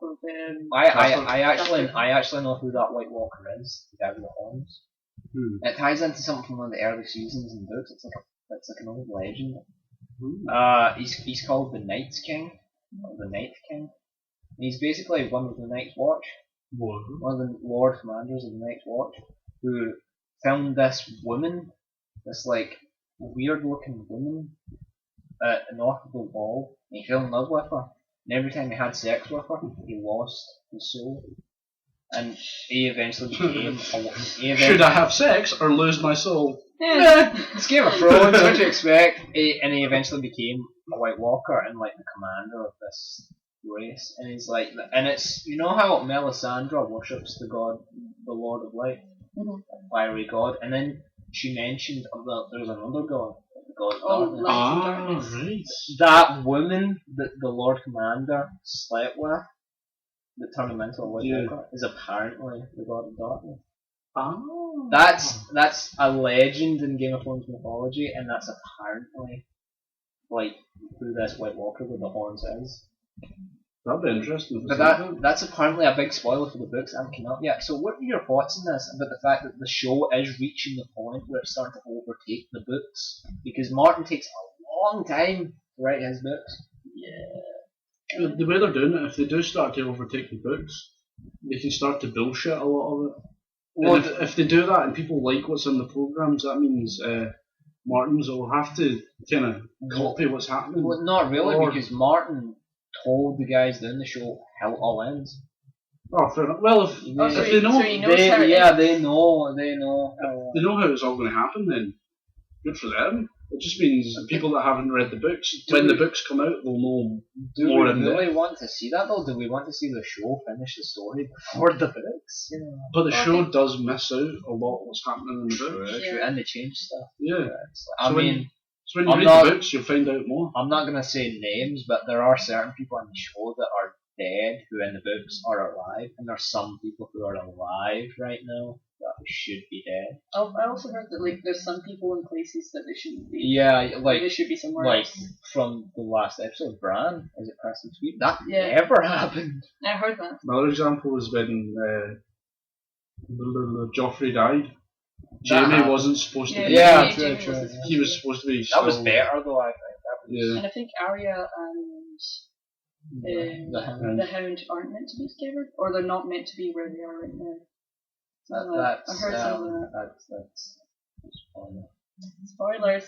of I actually know who that White Walker is. The guy with the horns. It ties into something from one of the early seasons and books. It's like an old legend. He's called the Night King, or the Night King. And he's basically one of the Night's Watch, one of the Lord Commanders of the Night's Watch, who found this woman, this like weird looking woman, at an Oathkeeper ball, and he fell in love with her. And every time he had sex with her, he lost his soul. And he eventually became Should I have sex or lose my soul? It's Game of Thrones, what do you expect? And he eventually became a White Walker and like the commander of this race. And he's like, and it's, you know how Melisandre worships the god, the Lord of Light, fiery god, and then she mentioned there's another god, the god of darkness. Right. That woman that the Lord Commander slept with, that turned him into a White Walker, is apparently the god of darkness. That's a legend in Game of Thrones mythology, and that's apparently like who this White Walker with the horns is. That'd be interesting. But that's apparently a big spoiler for the books that haven't come out yet. So what are your thoughts on this, about the fact that the show is reaching the point where it's starting to overtake the books? Because Martin takes a long time to write his books. Yeah. The way they're doing it, if they do start to overtake the books, they can start to bullshit a lot of it. Well, And if they do that and people like what's in the programs, that means Martins will have to kind of copy what's happening. well, not really, Or- because Martin told the guys doing the show how it all ends. Oh, fair enough. Well, if So they know, he knows how it ends. They know. they know how it's all going to happen, then good for them. It just means people that haven't read the books, when the books come out, they'll know Do more we in really depth. want to see that though? Do we want to see the show finish the story before the books? You know? But the Well, I show think- does miss out a lot of what's happening in the books. Yeah. And they change stuff. Yeah. It's like- So when you I'm read not- the books, you'll find out more. I'm not gonna say names, but there are certain people on the show that are dead who in the books are alive, and there's some people who are alive right now that should be dead. I also heard that like there's some people in places that they shouldn't be. Yeah, Like they should be somewhere like else. from the last episode, Bran is it Preston Sweet? That Yeah. never happened. I heard that. Another example is when Joffrey died. Jamie happened. wasn't supposed to be. Yeah, Jamie true, was true. supposed He to was be. supposed to be. That was still- better though, I think. That was Yeah. And I think Arya and the the Hound aren't meant to be together, or they're not meant to be where they are right now. That's I heard some of that. that's fun. Spoilers.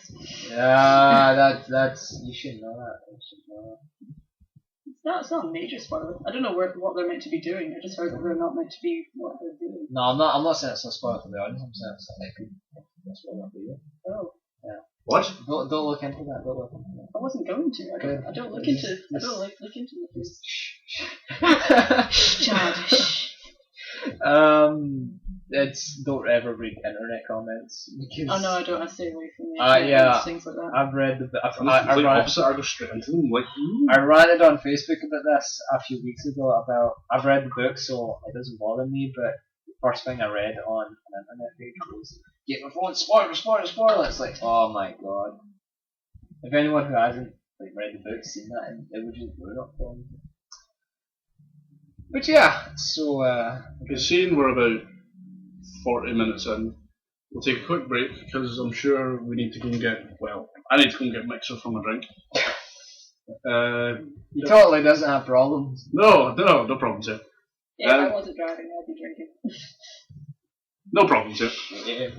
Yeah, that's you should know that. You should know It's not a major spoiler. I don't know what they're meant to be doing. I just heard that they're not meant to be what they're doing. that. No, I'm not saying it's a spoiler for the audience. I'm saying it's a spoiler for you. Oh, What? Don't look into that. Don't look into that. I wasn't going to. I don't look into. I don't like look into it. Chad. Um, don't ever read internet comments because. Oh no, I don't. I stay away from the yeah. things like that. I've read I go straight into them. Like, I ranted on Facebook about this a few weeks ago about. I've read the book, so it doesn't bother me. But the first thing I read on an internet page was Game of Thrones spoiler. It's like, oh my god. If anyone who hasn't read the book seen that, it would just ruin it for me. But yeah, so seeing we're about 40 minutes in, we'll take a quick break because I'm sure we need to go and get. Well, I need to go and get a mixer for my drink. He totally doesn't have problems. No problems here. Yeah, if I wasn't driving, I'd be drinking. No problems here. Yeah.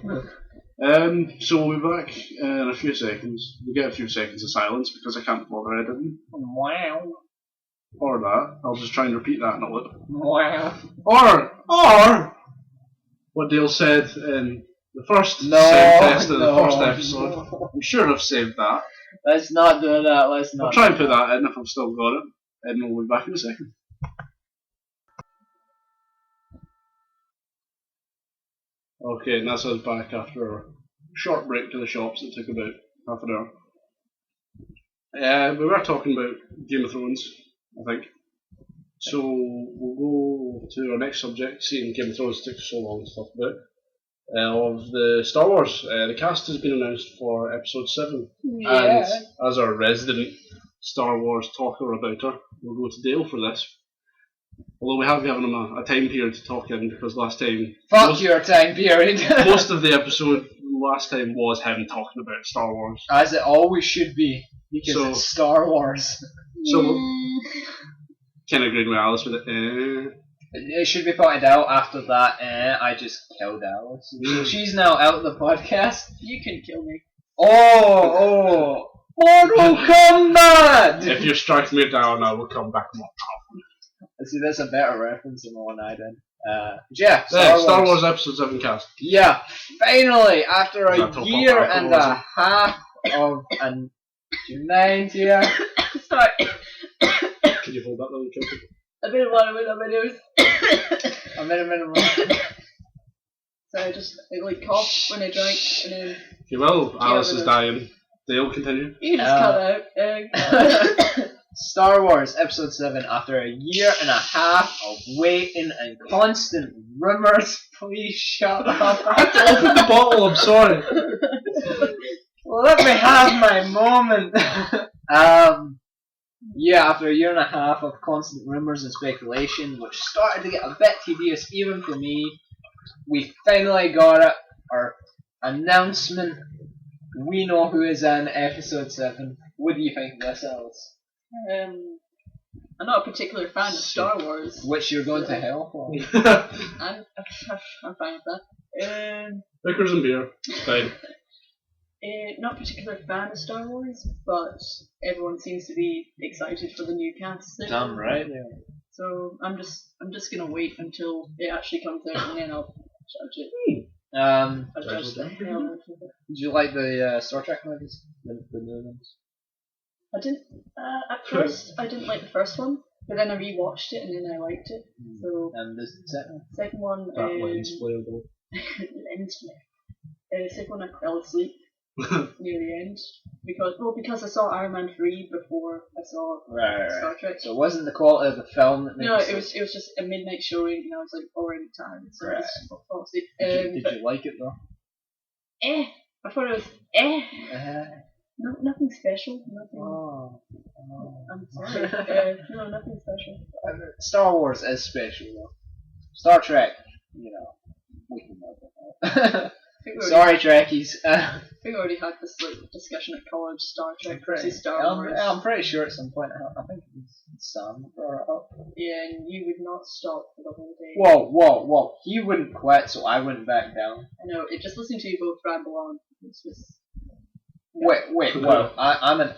So we'll be back in a few seconds. We'll get a few seconds of silence because I can't bother editing. Wow. Or that. I'll just try and repeat that in a loop. Wow. Or what Dale said in the first sound test of the first episode. I'm sure I've saved that. Let's not do that. I'll try and put that in if I've still got it. And we'll be back in a second. Okay, and that's us back after a short break to the shops that took about half an hour. We were talking about Game of Thrones, I think. So we'll go to our next subject, seeing Game of Thrones took so long to talk about. Of the Star Wars. The cast has been announced for episode 7. Yeah. And as our resident Star Wars talker about her, we'll go to Dale for this. Although we have given him a time period to talk in because last time. Fuck your time period! Most of the episode last time was him talking about Star Wars. As it always should be, because it's Star Wars. So, kind of agreed with Alice with it. It should be pointed out after that, I just killed Alice. So she's now out of the podcast. You can kill me. Mortal Kombat! If you strike me down, I will come back more powerful. See, that's a better reference than the one I did. Yeah, Star Wars episode 7 cast. Yeah, finally, after a year and a half of an mind here. Sorry. Can you hold that little joke? A bit of water with my nose. A minute. So I just cough when I drink and then. You will. Alice is dying. Dale, continue. You just cut out. Star Wars Episode 7, after a year and a half of waiting and constant rumours. Please shut up. I have to open the bottle, I'm sorry. Let me have my moment. Yeah, after a year and a half of constant rumours and speculation, which started to get a bit tedious even for me, we finally got it. Our announcement. We know who is in Episode 7. What do you think of this, Alice? I'm not a particular fan of Star Wars. Which you're going to hell for. I'm fine with that. Liquors and beer, it's fine. Not a particular fan of Star Wars, but everyone seems to be excited for the new cast. Damn right. Yeah. So I'm just gonna wait until it actually comes out and then I'll judge it. Did you like the Star Trek movies? The new ones? I didn't. At first, I didn't like the first one, but then I rewatched it and then I liked it. So. And the second one. That lens flare though. Lens flare. The second one I fell asleep near the end because I saw Iron Man 3 before I saw Star Trek. So it wasn't the quality of the film that made it was just a midnight showing and I was already tired, so I just fell asleep. Did you like it though? I thought it was No, nothing special. Nothing. I'm sorry. No, nothing special. Star Wars is special though. Star Trek, we can love it. Sorry, Trekkies. I think we already had this discussion at college. Star Trek versus Star Wars. I'm pretty sure at some point. I think Sam brought it up. Yeah, and you would not stop for the whole day. Whoa! He wouldn't quit, so I wouldn't back down. I know. It just listening to you both ramble on. It's just. Wait. Well, I'm an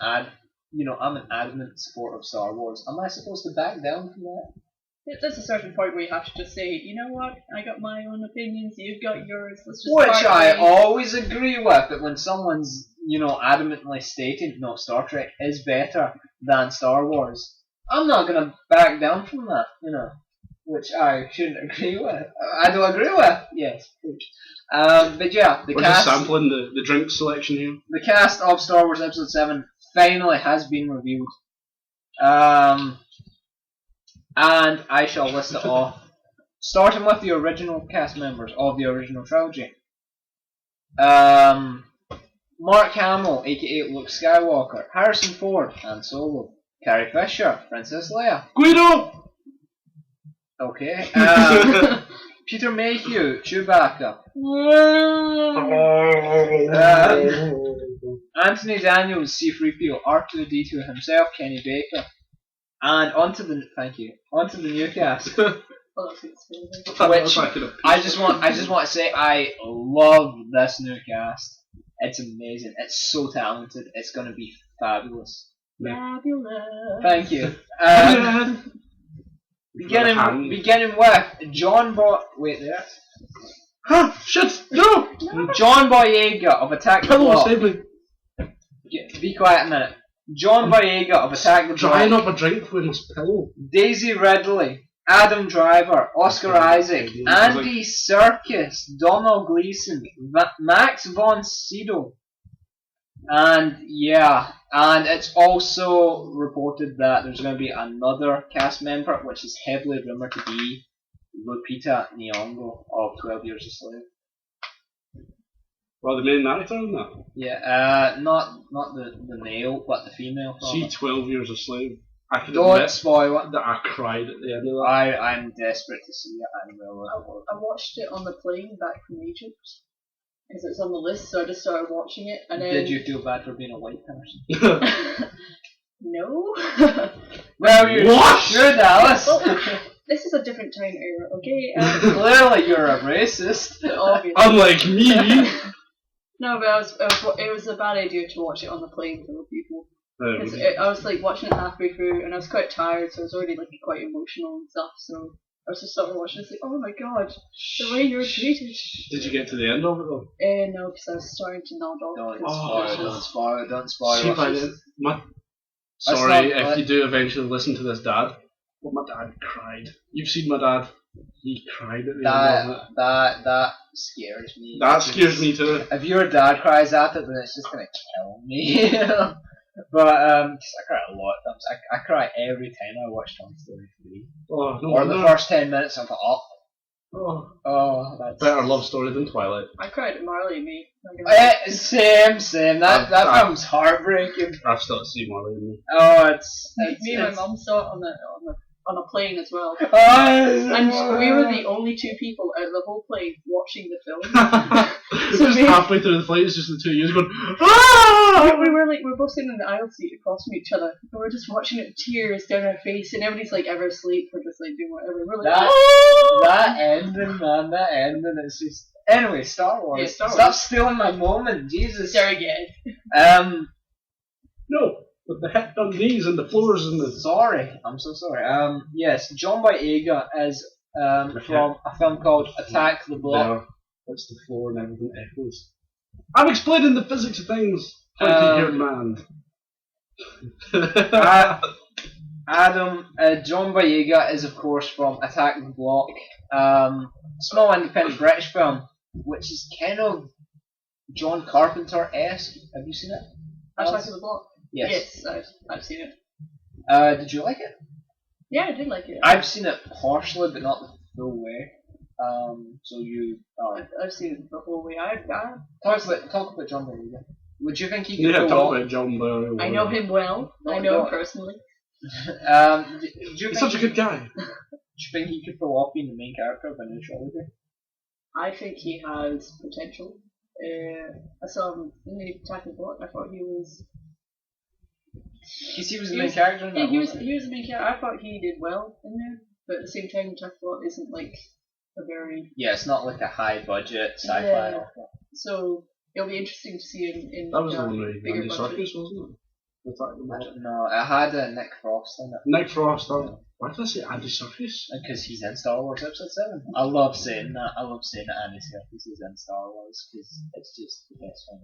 adamant supporter of Star Wars. Am I supposed to back down from that? There's a certain point where you have to just say, you know what, I got my own opinions, you've got yours, let's just Which I always agree with, that when someone's, adamantly stating, no, Star Trek is better than Star Wars, I'm not going to back down from that, which I shouldn't agree with. I don't agree with. Yes, but yeah, We're just sampling the drink selection here. the cast of Star Wars Episode 7 finally has been revealed. And I shall list it off. Starting with the original cast members of the original trilogy. Mark Hamill, aka Luke Skywalker, Harrison Ford, Han Solo, Carrie Fisher, Princess Leia, Guido! okay, Peter Mayhew, Chewbacca, Anthony Daniels, C-3PO, R2-D2 himself, Kenny Baker, and onto the new cast. Which I just want to say I love this new cast. It's amazing. It's so talented. It's gonna be fabulous. Fabulous. Thank you. Beginning with John Wait there. Huh? Shit! No! John Boyega of Attack the Pillow, Block. save me. Be quiet a minute. John Boyega of Attack the Block. Drying up a drink with his pillow. Daisy Ridley, Adam Driver, Oscar Isaac, Andy Serkis, Donald Gleason, Max von Sydow, and it's also reported that there's going to be another cast member, which is heavily rumored to be Lupita Nyong'o of 12 Years a Slave. Well, the main actor in that? Yeah, not the male, but the female. See, 12 Years a Slave. I can Don't admit spoil it. that I cried at the end of that. I'm desperate to see it. I'm really. I watched it on the plane back from Egypt because it's on the list, so I just started watching it. And then Did you feel bad for being a white person? No. Well, you should, Alice. Well, this is a different time era, okay? Clearly, you're a racist. Obviously. Unlike me. No, but it was a bad idea to watch it on the plane with other people. Because I was like watching it halfway through, and I was quite tired, so I was already like quite emotional and stuff. So I was just sort of watching. It's like, oh my god, the way you were treated. Did you get to the end of it though? No, because I was starting to nod off. Don't spoil it. Sorry if you do eventually listen to this, Dad. But my dad cried. You've seen my dad. He cried at the end of it. That scares me. That scares me too. If your dad cries at it, then it's just gonna kill me. But I cry a lot of times. I cry every time I watch Toy Story 3. Oh, no or the first 10 minutes of it. That's better love story than Twilight. I cried at Marley and Me. Same. That film's heartbreaking. I've still seen Marley and Me. Oh, it's me and my mum saw it on a plane as well. And we were the only two people out of the whole plane watching the film. So just halfway through the flight, it's just the two of you going, ah! We were both sitting in the aisle seat across from each other. And we're just watching it, tears down our face, and everybody's like ever asleep. We're just like doing whatever. We're like, that ending, man, it's just. Anyway, Star Wars. Yeah, Star Wars. Stop stealing my moment, Jesus. Sorry, guys. No. With the hit on knees and the floors and the... Sorry, I'm so sorry. Yes, John Boyega is from a film called Attack the Block. That's the floor and everything echoes. I'm explaining the physics of things. 20-year man. John Boyega is of course from Attack the Block. Small independent British film, which is kind of John Carpenter-esque. Have you seen it? Attack the Block? Yes, I've seen it. Did you like it? Yeah, I did like it. I've seen it partially, but not the full way. So you. I've seen it the whole way. Talk about John Boyega. Would you think he could talk about John Boyega. I know him well. I know him personally. He's such a good guy. Do you think he could pull off being the main character of a new trilogy? I think he has potential. I saw him in the Attack of the Block. I thought he was. He was the main character in that. He was the main character. I thought he did well in there, but at the same time, Attack of the Block isn't like a very. Yeah, it's not like a high budget sci-fi. Yeah. So it'll be interesting to see him in. That was the one with bigger Andy budget. Serkis, wasn't it? I don't know. It had Nick Frost in it. Nick Frost. Why did I say Andy Serkis? Because he's in Star Wars Episode 7. I love saying that. I love saying that Andy Serkis is in Star Wars because it's just the best thing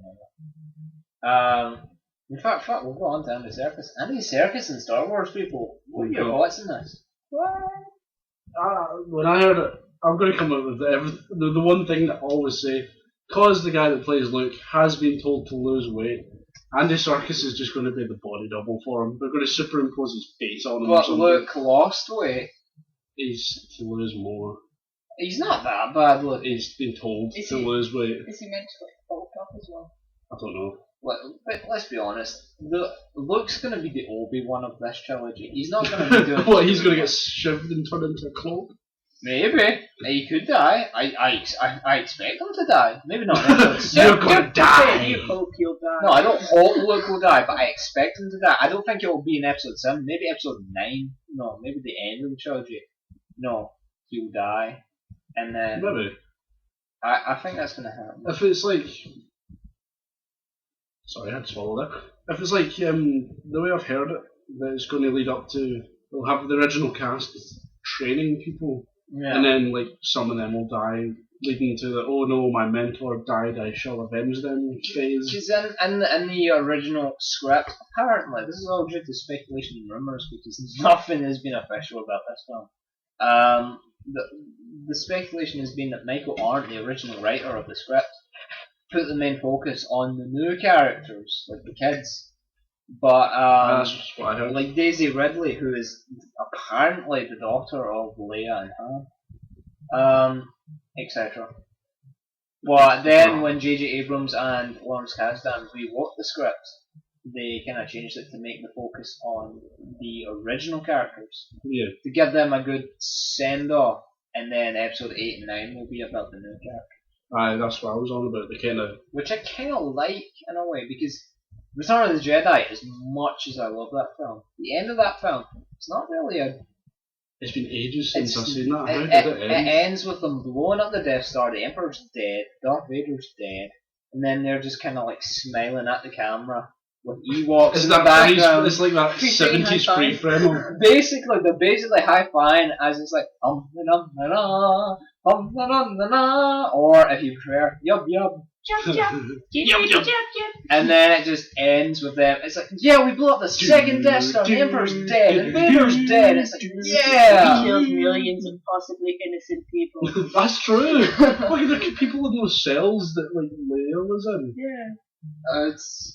ever. In fact, we'll go on to Andy Serkis. Andy Serkis in Star Wars, people. What are your thoughts on this? What? when I heard it, I'm going to come up with the one thing that I always say, because the guy that plays Luke has been told to lose weight, Andy Serkis is just going to be the body double for him. They're going to superimpose his face on him or But something. Luke lost weight. He's to lose more. He's not that bad, Luke. He's been told Is to he- lose weight. Is he meant to like bulk up as well? I don't know. But let's be honest, Luke's going to be the Obi-Wan of this trilogy. He's not going to be doing... What, he's going to get shoved and turned into a cloak? Maybe. He could die. I expect him to die. Maybe not in episode 7. You're going to die! You hope he'll die. No, I don't hope Luke will die, but I expect him to die. I don't think it will be in episode 7. Maybe episode 9. No, maybe the end of the trilogy. No, he'll die. And then... Maybe. I think that's going to happen. If it's like... Sorry, I had to swallow that. If it's like, the way I've heard it, that it's going to lead up to... They'll have the original cast training people, Yeah. and then like some of them will die, leading to the, oh no, my mentor died, I shall avenge them phase. Because in the original script, apparently, this is all due to speculation and rumours because nothing has been official about this film. The speculation has been that Michael Arndt, the original writer of the script, put the main focus on the new characters, like the kids. But That's what I heard. like Daisy Ridley, who is apparently the daughter of Leia and Han, etc. But then when J.J. Abrams and Lawrence Kasdan rewrote the script, they kind of changed it to make the focus on the original characters, Yeah. to give them a good send-off, and then episode 8 and 9 will be about the new characters. Aye, that's what I was on about, the kind of... Which I kind of like, in a way, because Return of the Jedi, as much as I love that film, the end of that film, it's not really a... It's been ages since I've It's, seen that. How it, did it, it it end? ends with them blowing up the Death Star, the Emperor's dead, Darth Vader's dead, and then they're just kind of like smiling at the camera with Ewoks Is in the that background. it's like that Free-frame 70s high free five. frame. Basically, they're basically high-fiving as it's like or if you prefer, yub yub. And then it just ends with them. It's like, yeah, we blew up the second Death Star. The Emperor's dead, and Vader's dead. It's like, He yeah. killed millions of possibly innocent people. That's true. Look at the people in those cells that like Leia was in. Yeah. It's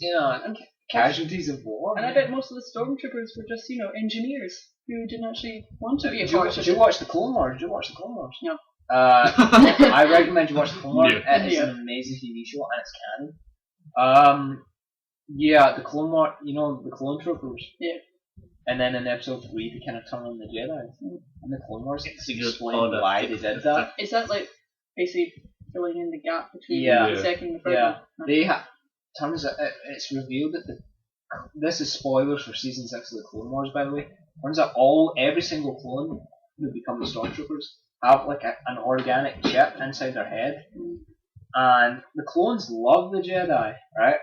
casualties of war. And I bet most of the stormtroopers were just, engineers who didn't actually want to be a Did you, part of did it. you watch the Clone Wars? Did you watch the Clone Wars? No. I recommend you watch the Clone Wars. Yeah. It's an amazing TV show and it's canon. Yeah, the Clone Wars, the Clone Troopers. Yeah. And then in episode 3, they kind of turn on the Jedi. And the Clone Wars explain Oh, why they did that. Is that like basically filling in the gap between Yeah. the second and the third Yeah. one? They turns out it's revealed that this is spoilers for season 6 of the Clone Wars, by the way. Turns out every single clone who become the stormtroopers have like an organic chip inside their head, and the clones love the Jedi, right?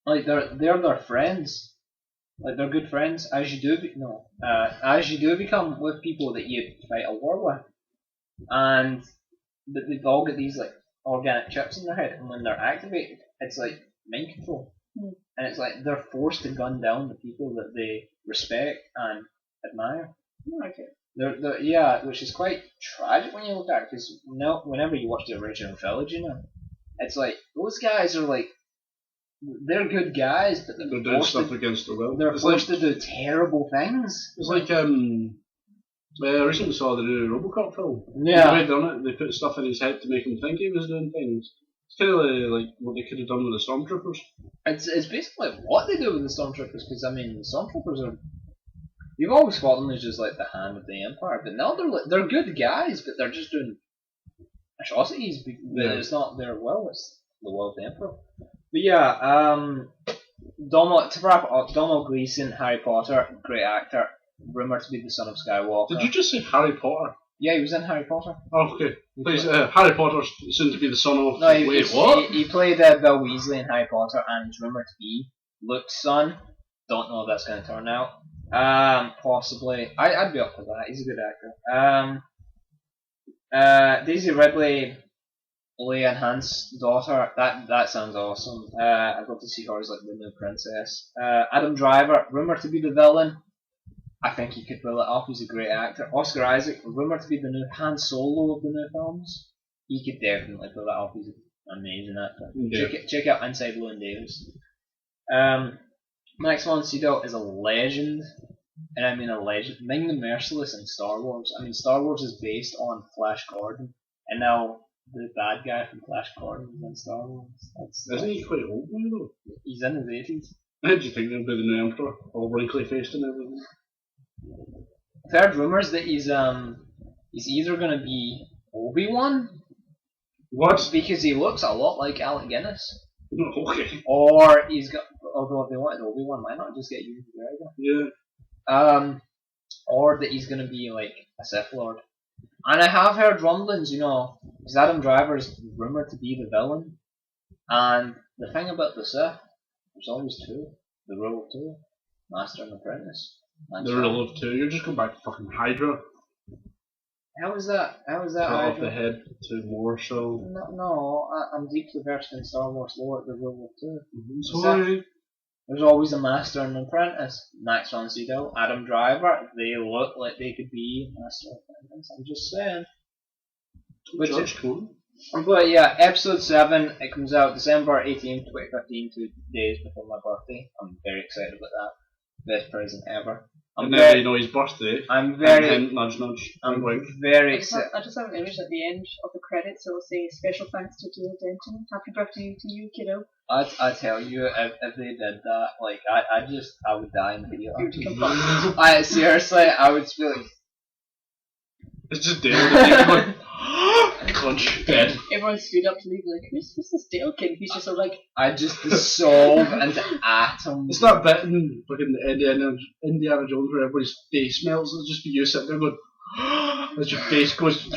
Like they're their friends, like they're good friends. As you do become with people that you fight a war with, and they've all got these like organic chips in their head, and when they're activated, it's like mind control. And it's like they're forced to gun down the people that they respect and admire. Okay. Which is quite tragic when you look at it, because whenever you watch the original trilogy now, it's like those guys are like, they're good guys, but They're doing stuff against the will. They're It's forced to do terrible things. It's like I recently saw the new RoboCop film. Yeah. The way they done it, they put stuff in his head to make him think he was doing things. It's kind of like what they could have done with the Stormtroopers. It's basically what they do with the Stormtroopers, because I mean, the Stormtroopers are. You've always thought them as just like the hand of the Empire, but now they're good guys, but they're just doing atrocities. But it's not their will; it's the will of the Emperor. But yeah, to wrap it up, Donald Gleason, Harry Potter, great actor, rumored to be the son of Skywalker. Did you just say Harry Potter? Yeah, he was in Harry Potter. Oh, okay. Please, Harry Potter, soon to be the son of. No, what? He played Bill Weasley in Harry Potter, and he's rumored to be Luke's son. Don't know if that's going to turn out. Possibly. I'd be up for that. He's a good actor. Daisy Ridley, Leia and Han's daughter. That sounds awesome. I'd love to see her as like the new princess. Adam Driver, rumored to be the villain. I think he could pull it off. He's a great actor. Oscar Isaac, rumoured to be the new Han Solo of the new films. He could definitely pull it off. He's an amazing actor. Yeah. Check out Inside Llewyn Davis. Max von Sydow is a legend, and I mean a legend. Ming the Merciless in Star Wars. I mean, Star Wars is based on Flash Gordon, and now the bad guy from Flash Gordon is in Star Wars. Isn't he quite old now though? He's in his 80s. How do you think they'll be the new Emperor? All wrinkly faced and everything. I've heard rumours that he's either gonna be Obi-Wan. What? Because he looks a lot like Alec Guinness. Okay. Or he's got, although if they wanted Obi-Wan, why not just get Ewan McGregor? Yeah. Or that he's gonna be like a Sith Lord. And I have heard rumblings, because Adam Driver is rumoured to be the villain. And the thing about the Sith, there's always two. The rule of two. Master and Apprentice. The rule of two. You're just going back to fucking Hydra. How is that? Cut off the head to more so. No, I'm deeply versed in Star Wars lore. The rule of two. Sorry. There's always a master and an apprentice. Max von Sydow, Adam Driver, they look like they could be master and apprentice. I'm just saying. But yeah, episode 7, it comes out December 18th, 2015, 2 days before my birthday. I'm very excited about that. Best present ever. And now you know his birthday. I'm very nudge nudge. I'm very excited. I just have an image at the end of the credits. So it'll say special thanks to Jill Denton. Happy birthday to you, kiddo. I tell you, if they did that, like I would die in the video. Seriously, I would just be like, it's just Dale. Crunch dead. Everyone stood up to leave like, who's this Dale kid? He's just like, I just dissolve into atoms. It's that bit in fucking Indiana Jones where everybody's face melts. It'll just be you sitting there going, as your face goes.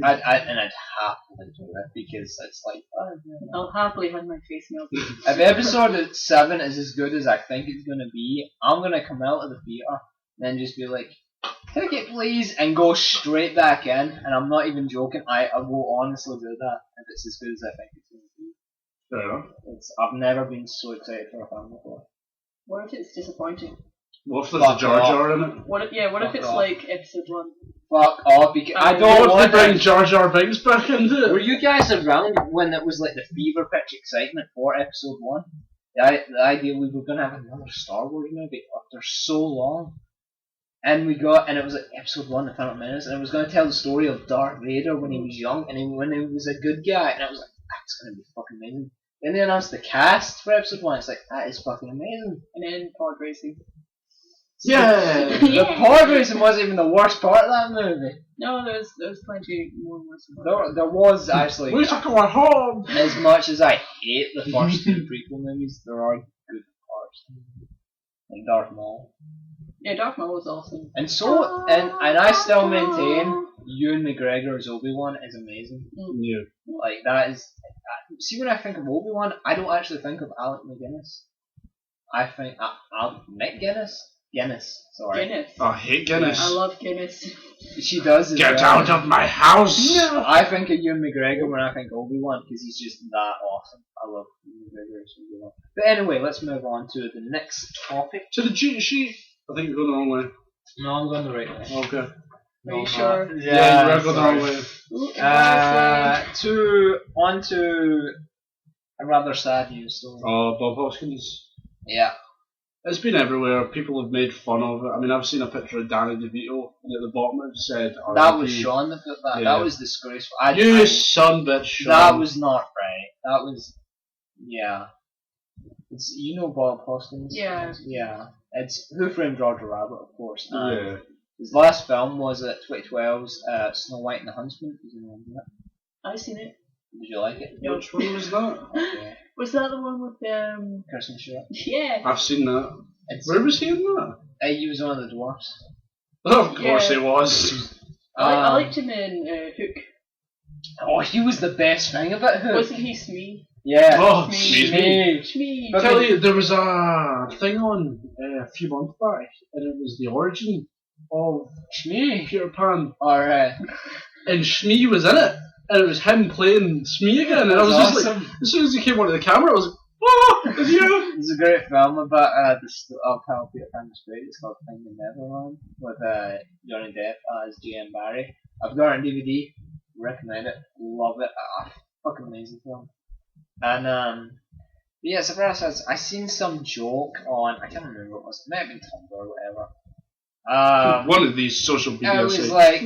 I'd happily do it because it's like, I'll happily have my face melted. If episode 7 is as good as I think it's gonna be, I'm gonna come out of the theatre and then just be like, ticket please, and go straight back in, and I'm not even joking, I will honestly do that if it's as good as I think it's going to be. Fair enough. I've never been so excited for a film before. What if it's disappointing? What if there's a Jar Jar in it? What if it's like episode 1? Fuck off, because I don't want want to bring Jar Jar Binks back into it. Were you guys around when it was like the fever pitch excitement for episode 1? The idea we were going to have another Star Wars movie after so long. And it was like episode 1, the Phantom Menace, and it was going to tell the story of Darth Vader when he was young and when he was a good guy, and I was like, that's going to be fucking amazing. Then they announced the cast for episode 1, it's like, that is fucking amazing. And then pod racing. Yeah! The pod racing wasn't even the worst part of that movie. No, there's plenty more worse parts. There was actually, we took our home! as much as I hate the first 2 prequel movies, there are good parts. Like Darth Maul. Yeah, Darth Maul was awesome. And I still maintain Ewan McGregor as Obi-Wan is amazing. Yeah. Like that is. See, when I think of Obi-Wan, I don't actually think of Alec McGuinness. I think Mick Guinness. Sorry. Guinness. I hate Guinness. I love Guinness. She does. Get out of my house! No. I think of Ewan McGregor when I think Obi-Wan because he's just that awesome. I love Ewan McGregor as Obi-Wan. But anyway, let's move on to the next topic. To the cheat sheet. I think you're going the wrong way. No, I'm going the right way. Okay. Are you sure? Yeah, you're going the wrong way. On to a rather sad news story. Oh, Bob Hoskins. Yeah. It's been everywhere. People have made fun of it. I mean, I've seen a picture of Danny DeVito, and at the bottom it said, that was Sean that put that. Yeah. That was disgraceful. You son bitch, Sean. That was not right. That was, yeah. It's, Bob Hoskins? Yeah. Yeah. It's Who Framed Roger Rabbit, of course. Yeah. His last film was 2012's Snow White and the Huntsman. Did you know that? I've seen it. Did you like it? Yeah. Which one was that? Okay. Was that the one with Kirsten Stewart. Yeah. I've seen that. Where was he in that? He was one of the dwarfs. Of course he was. I liked him in Hook. Oh, he was the best thing about Hook. Wasn't he Smee? Yeah. Oh, Smee. Smee. I tell you, there was a thing on a few months back, and it was the origin of Smee. Peter Pan. Alright. And Smee was in it, and it was him playing Smee again, and I was just awesome. like, as soon as he came onto the camera, I was like, Oh, it's you! There's a great film about I'll be a straight. It's called Finding Neverland with Johnny Depp as G.M. Barry. I've got it on DVD. Recommend it. Love it. Fucking amazing film. And yeah, surprise! I seen some joke on. I can't remember what it was. It might have been Tumblr or whatever. One of these social media I was sites. like,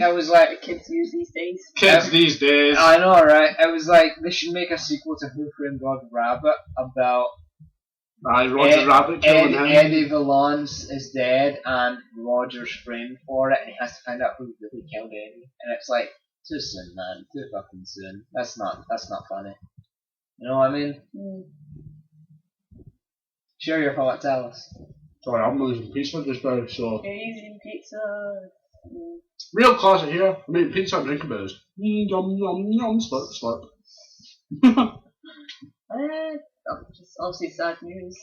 Kids use these days. Kids these days. I know, right? I was like, they should make a sequel to Who Framed Roger Rabbit about Roger Rabbit killing him. Eddie Valance is dead and Roger's framed for it, and he has to find out who really killed Eddie. And it's like, too soon, man. Too fucking soon. That's not funny. You know what I mean? Share your thoughts, Alice. Sorry, I'm losing pizza just now, so... Easy pizza. Real classic here. I mean, pizza and drinking beers. Yum, yum, yum, slurp, slurp. Just obviously sad news.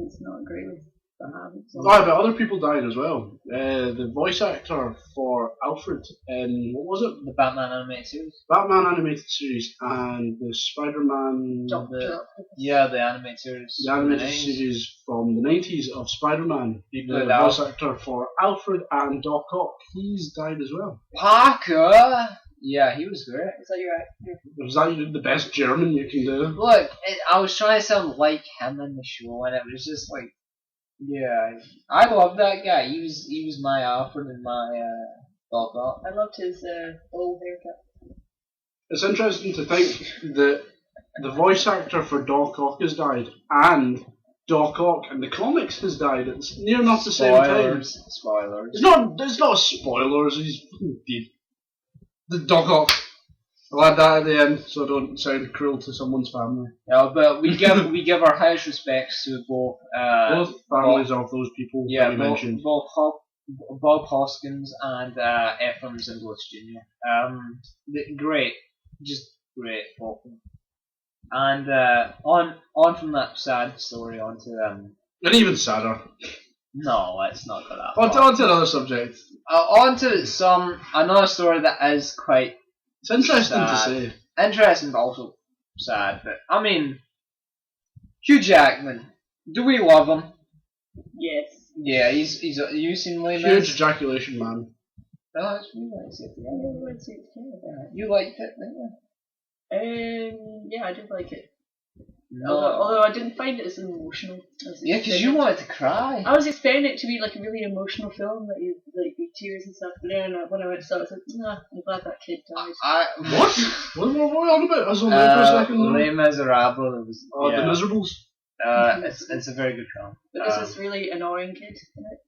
It's not great with But other people died as well. The voice actor for Alfred in, what was it? The Batman animated series. Batman animated series and the Spider-Man... The animated series. The animated series from the 90s of Spider-Man. The voice actor for Alfred and Doc Ock. He's died as well. Parker! Yeah, he was great. Is that your actor? Was that the best German you can do? Look, I was trying to sound like him in the show, and it was just like, yeah, I love that guy. He was my Alfred and my Doc Ock. I loved his old haircut. It's interesting to think that the voice actor for Doc Ock has died, and Doc Ock in the comics has died. It's near enough the same time. Spoilers. It's not spoilers. He's dead. The Doc Ock. I'll add that at the end so I don't sound cruel to someone's family. Yeah, but we give our highest respects to both families of those people that we mentioned. Both Bob Hoskins and Efrem Zimbalist Jr. Great, just great folk. And on from that sad story onto And even sadder. No, let's not go that far. On to another subject. On to another story that is quite. It's interesting sad. to say. Interesting, but also sad. But I mean, Hugh Jackman. Do we love him? Yes. Yeah, he's you seen Les Mis? Huge ejaculation man. Oh, it's really nice. You You liked it, didn't you? yeah, I did like it. No. Although I didn't find it as emotional. Yeah, because you wanted to cry. I was expecting it to be like a really emotional film, like big tears and stuff. But then when I went to it, I was like, nah, I'm glad that kid died. What? What are we on about? I was on there for a second. Les Miserables. The Miserables. It's a very good film. But there's this really annoying kid in it.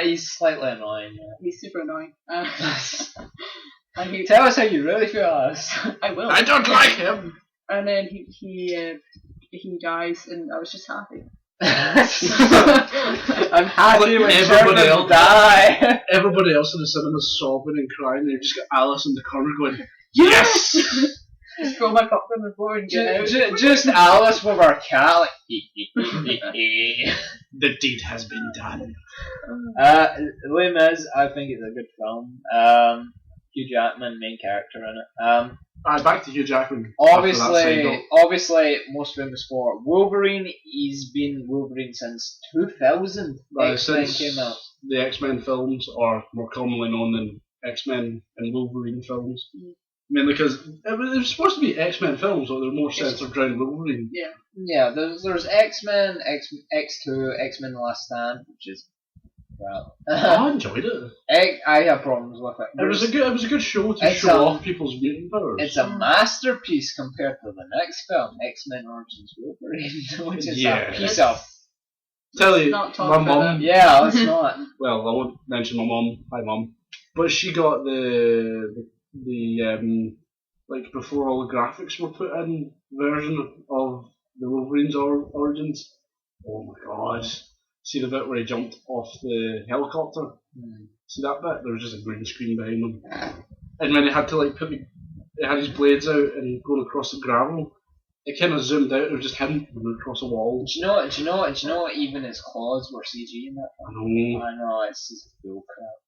He's slightly annoying. Yeah. He's super annoying. And Tell us how you really feel, Alice. I will. I don't like him. And then he dies, and I was just happy. I'm happy when everybody else die. Everybody else in the cinema sobbing and crying, and you've just got Alice in the corner going, yes! Just throw my popcorn on the floor and get out. Just Alice with our cat, like, the deed has been done. Les Mis, I think it's a good film. Hugh Jackman, main character in it. Back to Hugh Jackman. Obviously, most famous for Wolverine. He's been Wolverine since 2000. X-Men came out. The X-Men films, or more commonly known than X-Men and Wolverine films. Mainly because it was supposed to be X-Men films, so they're more centered around Wolverine. Yeah. Yeah, there's X-Men, X2, X-Men The Last Stand, which is... Well, I enjoyed it. I have problems with it. It was a good show to show off people's mutant powers. It's a masterpiece compared to the next film, X-Men Origins Wolverine, which is a piece of. Tell you, my mum. Yeah, let's not. Well, I won't mention my mum. Hi, mum. But she got the like before all the graphics were put in version of the Wolverine's origins. Oh my god. See the bit where he jumped off the helicopter? See that bit? There was just a green screen behind him. And when he had to like he had his blades out and going across the gravel, it kind of zoomed out. It was just him going across a wall. Do you know? Even his claws were CG in that film. I know. It's just bull crap.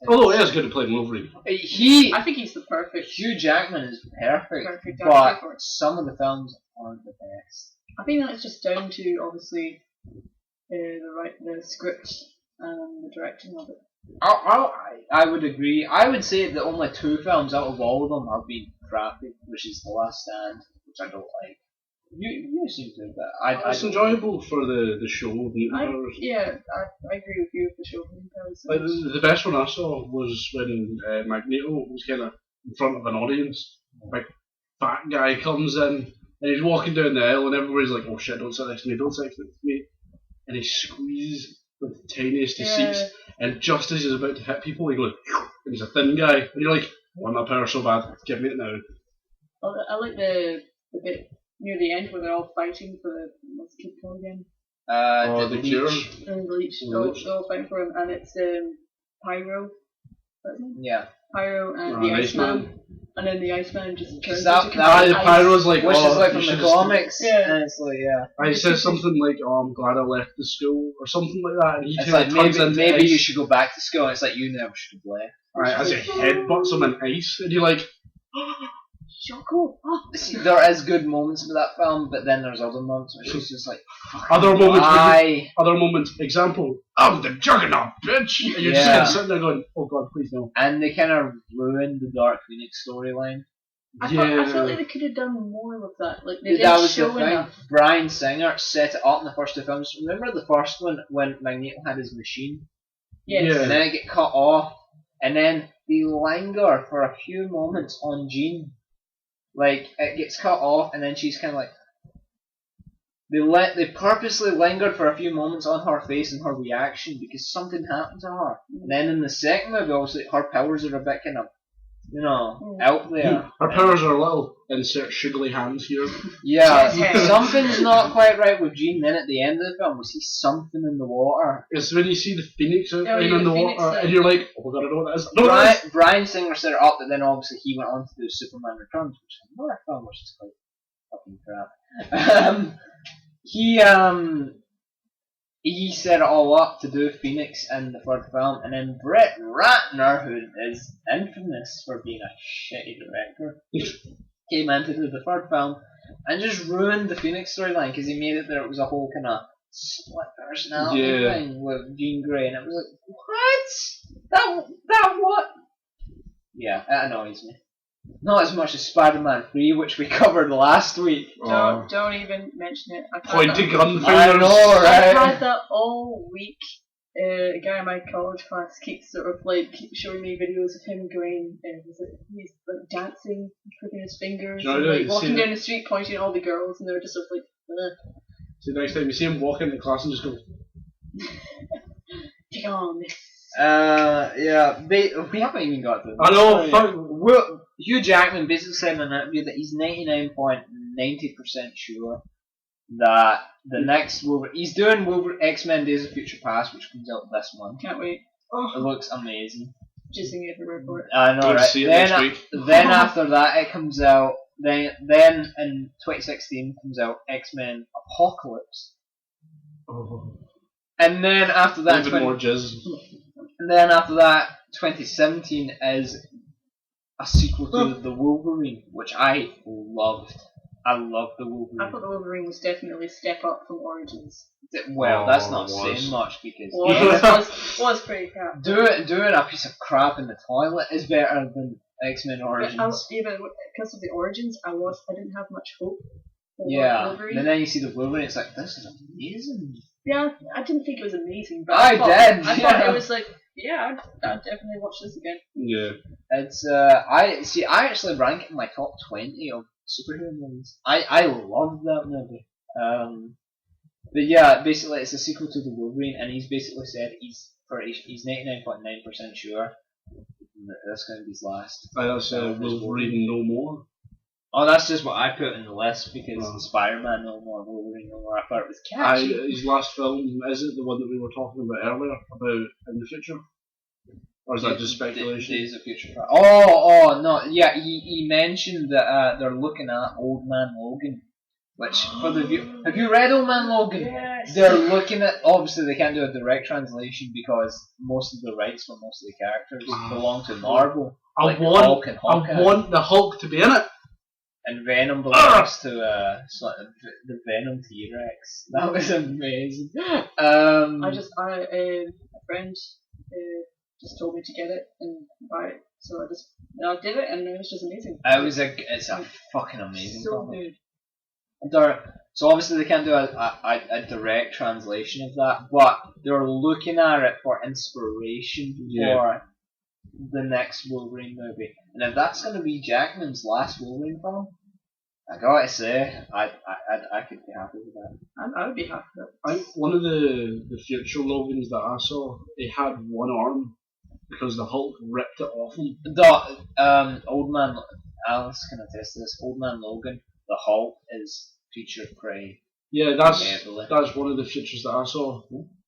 Although he is good at playing Wolverine. I think he's the perfect. Hugh Jackman is perfect, but some of the films aren't the best. I think that's just down to obviously the script and the directing of it. I would agree. I would say that only 2 films out of all of them have been crappy, which is The Last Stand, which I don't like. You seem to, but It's enjoyable for the show of Mutant Powers. I agree with you with the show of Mutant Powers. Like, the best one I saw was when Magneto was kind of in front of an audience. Like, fat guy comes in and he's walking down the aisle and everybody's like, "Oh shit, don't sit next to me, don't sit next to me." And he squeezes with the tiniest of seats, and just as he's about to hit people, he goes, and he's a thin guy, and you're like, "I want that power so bad, give me it now." I like the bit near the end where they're all fighting for what's the kid called again? The Cure. And the Leech. They're all fighting for him, and it's Pyro. That's him? Yeah. Pyro and the Iceman. And then the Iceman just turns the Pyro's like, which is like from the comics. Yeah. And it's like, yeah. He says something like, "Oh, I'm glad I left the school," or something like that. And he it's kind like, of turns into maybe ice. you should go back to school. And it's like, you never should have left. Right, as he headbutts him in ice, and you're like, Shocko! See, there is good moments with that film, but then there's other moments where it's just like, other moments. why? Other moments. Example: "I'm the Juggernaut, bitch," and you're just kind of sitting there going, "Oh God, please no." And they kind of ruined the Dark Phoenix storyline. I felt like they could have done more with that. Like they That didn't was show the thing. enough. Bryan Singer set it up in the first 2 films. Remember the first one when Magneto had his machine? Yes. Yeah. And then it get cut off, and then they linger for a few moments on Jean. Like, it gets cut off, and then she's kind of like... They purposely lingered for a few moments on her face and her reaction because something happened to her. And then in the second movie, obviously, her powers are a bit kind of, out there. Her powers are a little insert sugary hands here. Yeah, something's not quite right with Jean. Then at the end of the film, we see something in the water. It's when you see the Phoenix outline yeah, in the Phoenix water, and you're like, "Oh, we gotta know what that is." No, Bryan Singer set it up, but then obviously he went on to do Superman Returns, which is another film which is quite fucking crap. He set it all up to do Phoenix in the 3rd film, and then Brett Ratner, who is infamous for being a shitty director, came in to do the 3rd film and just ruined the Phoenix storyline because he made it that it was a whole kind of split personality thing with Jean Grey, and it was like, what? That what? Yeah, it annoys me. Not as much as Spider-Man 3, which we covered last week. Don't even mention it. Pointy gun fingers. I know, right? I've had that all week. A guy in my college class keeps showing me videos of him going, he's like dancing, flipping his fingers, and walking down the street pointing at all the girls, and they're just sort of like, So next time you see him walk into class and just go, "Take on this." Yeah, we haven't even got to this. I know, Hugh Jackman basically said in an interview that he's 99.90% sure that the next Wolverine, he's doing X-Men Days of Future Past, which comes out this month. Can't wait. It looks amazing. Jizzing everywhere for it. I know, right? See it next week. Then after that, it comes out. Then in 2016 comes out X-Men Apocalypse. "Oh, And then after that, even more jizz." And then after that, 2017 is a sequel to The Wolverine, which I loved. I loved The Wolverine. I thought the Wolverine was definitely a step up from Origins. Well, that's not saying much because Was pretty crap. doing a piece of crap in the toilet is better than X-Men Origins. But because of the Origins, I didn't have much hope for Wolverine. And then you see The Wolverine, it's like, this is amazing. Yeah, I didn't think it was amazing, but I thought it was like, yeah, I'd definitely watch this again. Yeah. It's I actually rank it in my top 20 of superhero movies. I love that movie. But yeah, basically it's a sequel to The Wolverine, and he's basically said he's 99.9% sure that that's going to be his last. That's Wolverine No More. Oh, that's just what I put in the list because Spider-Man No More, Wolverine No More. I thought it was catchy. His last film, is it the one that we were talking about earlier about in the future? Or is that just speculation? Days of Future Past. Oh, no. Yeah, he mentioned that they're looking at Old Man Logan. Which, for the view... Have you read Old Man Logan? Yes. They're looking at... Obviously, they can't do a direct translation because most of the rights for most of the characters belong to Marvel. I want the Hulk to be in it. And Venom belongs to sort of the Venom T-Rex. That was amazing. A friend just told me to get it and buy it, so I did it, and it was just amazing. It's a fucking amazing So comic. good. So obviously they can't do a direct translation of that, but they're looking at it for inspiration for the next Wolverine movie. And if that's going to be Jackman's last Wolverine film, I gotta say, I could be happy with that. I would be happy with it. I think one of the future Logans that I saw, he had one arm because the Hulk ripped it off him. The Old Man Alice can attest to this. Old Man Logan, the Hulk is featured pretty. Yeah, that's heavily. that's one of the futures that I saw.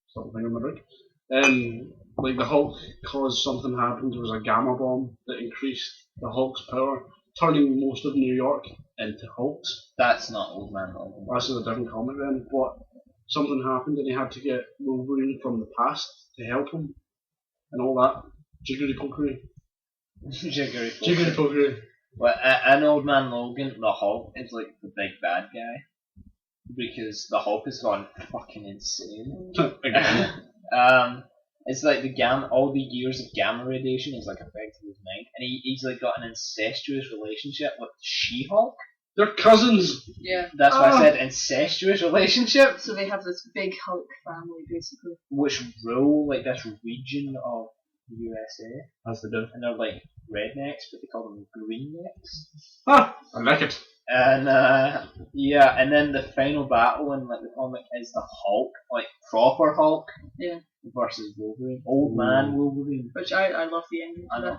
Something on my drink. Like the Hulk caused something happened. There was a gamma bomb that increased the Hulk's power, turning most of New York into Hulks. That's not Old Man Logan. That's a different comic then. But something happened and he had to get Wolverine from the past to help him and all that. Jiggery pokery. Jiggery pokery. Well, an Old Man Logan, the Hulk is like the big bad guy because the Hulk has gone fucking insane. Again. It's like all the years of gamma radiation is like affecting his mind, and he's like got an incestuous relationship with She-Hulk. They're cousins. Yeah. That's why I said incestuous relationship. So they have this big Hulk family, basically. Which rule like this region of the USA. As they do. And they're like rednecks, but they call them greennecks. Ah, I like it. And and then the final battle in like the comic is the Hulk, like proper Hulk. Yeah. Versus Wolverine, old man Wolverine. Which I love the ending. I know.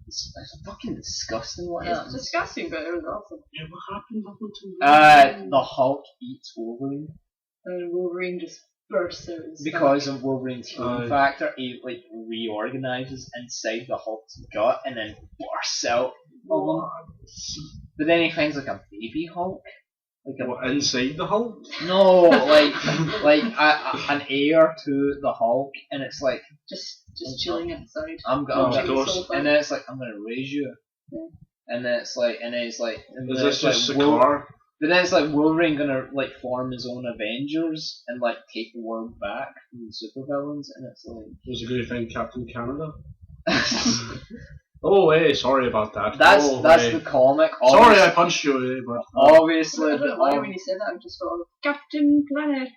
It's fucking disgusting. It's disgusting, but it was awesome. Yeah, what happened up until the Hulk eats Wolverine. And Wolverine just bursts out. Because of Wolverine's healing factor, he like reorganizes inside the Hulk's gut and then bursts out of him. But then he finds like a baby Hulk. Like inside the Hulk? No, like an heir to the Hulk, and it's like just chilling inside. And then it's like I'm gonna raise you, and then it's like, is this just a car? But then it's like Wolverine gonna like form his own Avengers and like take the world back from the supervillains, and it's like was a good thing, Captain Canada. Oh, hey, sorry about that. That's the comic. Sorry, I punched you, but obviously. I don't know why when you said that, I just thought of Captain Planet.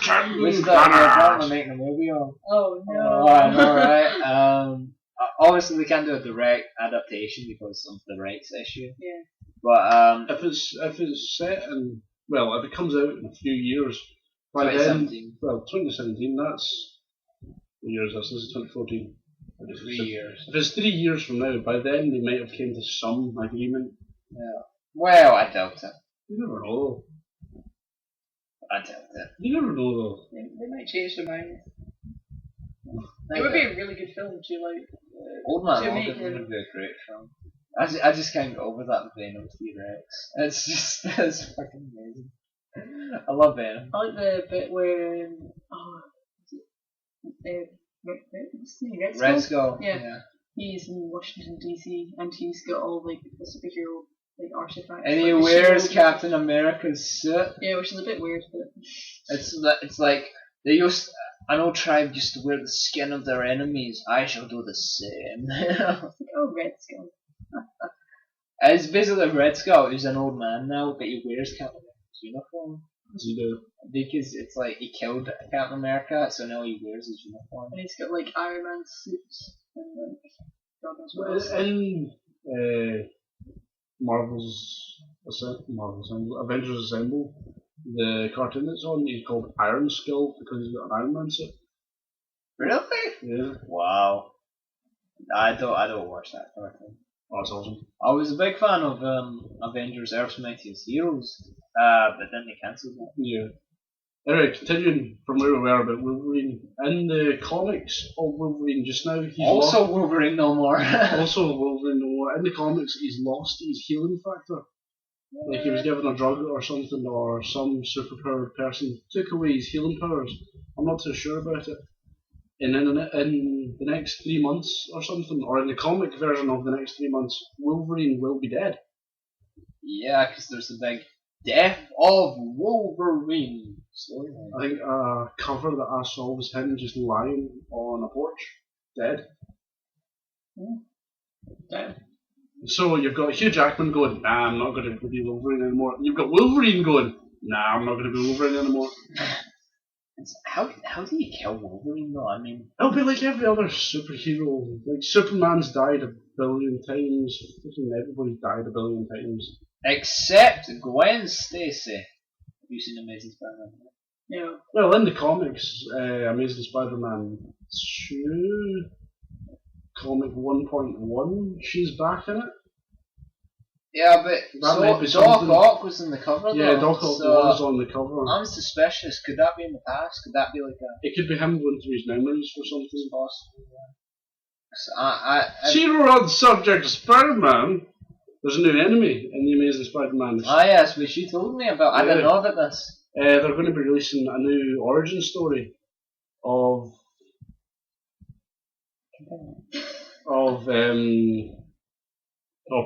Captain Which Planet. You're apparently making a movie on. Oh no! Oh, I know, right? Obviously, we can't do a direct adaptation because of the rights issue. Yeah. But if it's set in if it comes out in a few years, by 2017. then 2017. That's the years. This is 2014. 3 years. If it's 3 years from now, by then they might have came to some agreement. Yeah. Well, I doubt it. You never know. I doubt it. You never know though. They might change their minds. It would be a really good film to like. Old Man to Logan would be a great film. I just can't get over that Venom T-Rex. It's fucking amazing. I love Venom. I like the bit where Red Skull. Yeah. He's in Washington DC and he's got all like the superhero like artifacts. And he like, wears Captain America's suit. Yeah, which is a bit weird, but it's like they used. An old tribe used to wear the skin of their enemies. I shall do the same. It's like, oh, Red Skull. It's basically Red Skull, who's an old man now, but he wears Captain America's uniform. As you do. Because it's like he killed Captain America, so now he wears his uniform. And he's got like Iron Man suits and like God knows what else. In Avengers Assemble, the cartoon that's on, he's called Iron Skull because he's got an Iron Man suit. Really? Yeah. Wow. I don't watch that cartoon. Oh, that's awesome. I was a big fan of Avengers Earth's Mightiest Heroes, but then they cancelled it. Yeah. Anyway, continuing from where we were about Wolverine, in the comics of Wolverine just now, he's Wolverine no more. Also Wolverine no more. In the comics, he's lost his healing factor. Like he was given a drug or something, or some superpowered person took away his healing powers. I'm not too sure about it. And in the next 3 months or something, or in the comic version of the next 3 months, Wolverine will be dead. Yeah, because there's the big Death of Wolverine storyline. I think a cover that I saw was him just lying on a porch, dead. Damn. So you've got Hugh Jackman going, nah, I'm not going to be Wolverine anymore. You've got Wolverine going, nah, I'm not going to be Wolverine anymore. How do you kill Wolverine though? I mean, It'll be like every other superhero. Like Superman's died a billion times. Freaking everybody's died a billion times. except Gwen Stacy. Have you seen Amazing Spider-Man? Yeah. Well, in the comics, Amazing Spider-Man 2, comic 1.1, she's back in it. Yeah, but That might be Doc something. Ock was in the cover though. Yeah, Doc Ock so was on the cover. I'm suspicious. Could that be in the past? Could that be like a It could be him going through his memories for something. possible? Yeah. So I Zero on the subject of Spider-Man. There's a new enemy in the Amazing Spider-Man. yes, which you told me about. I didn't know about this. They're going to be releasing a new origin story of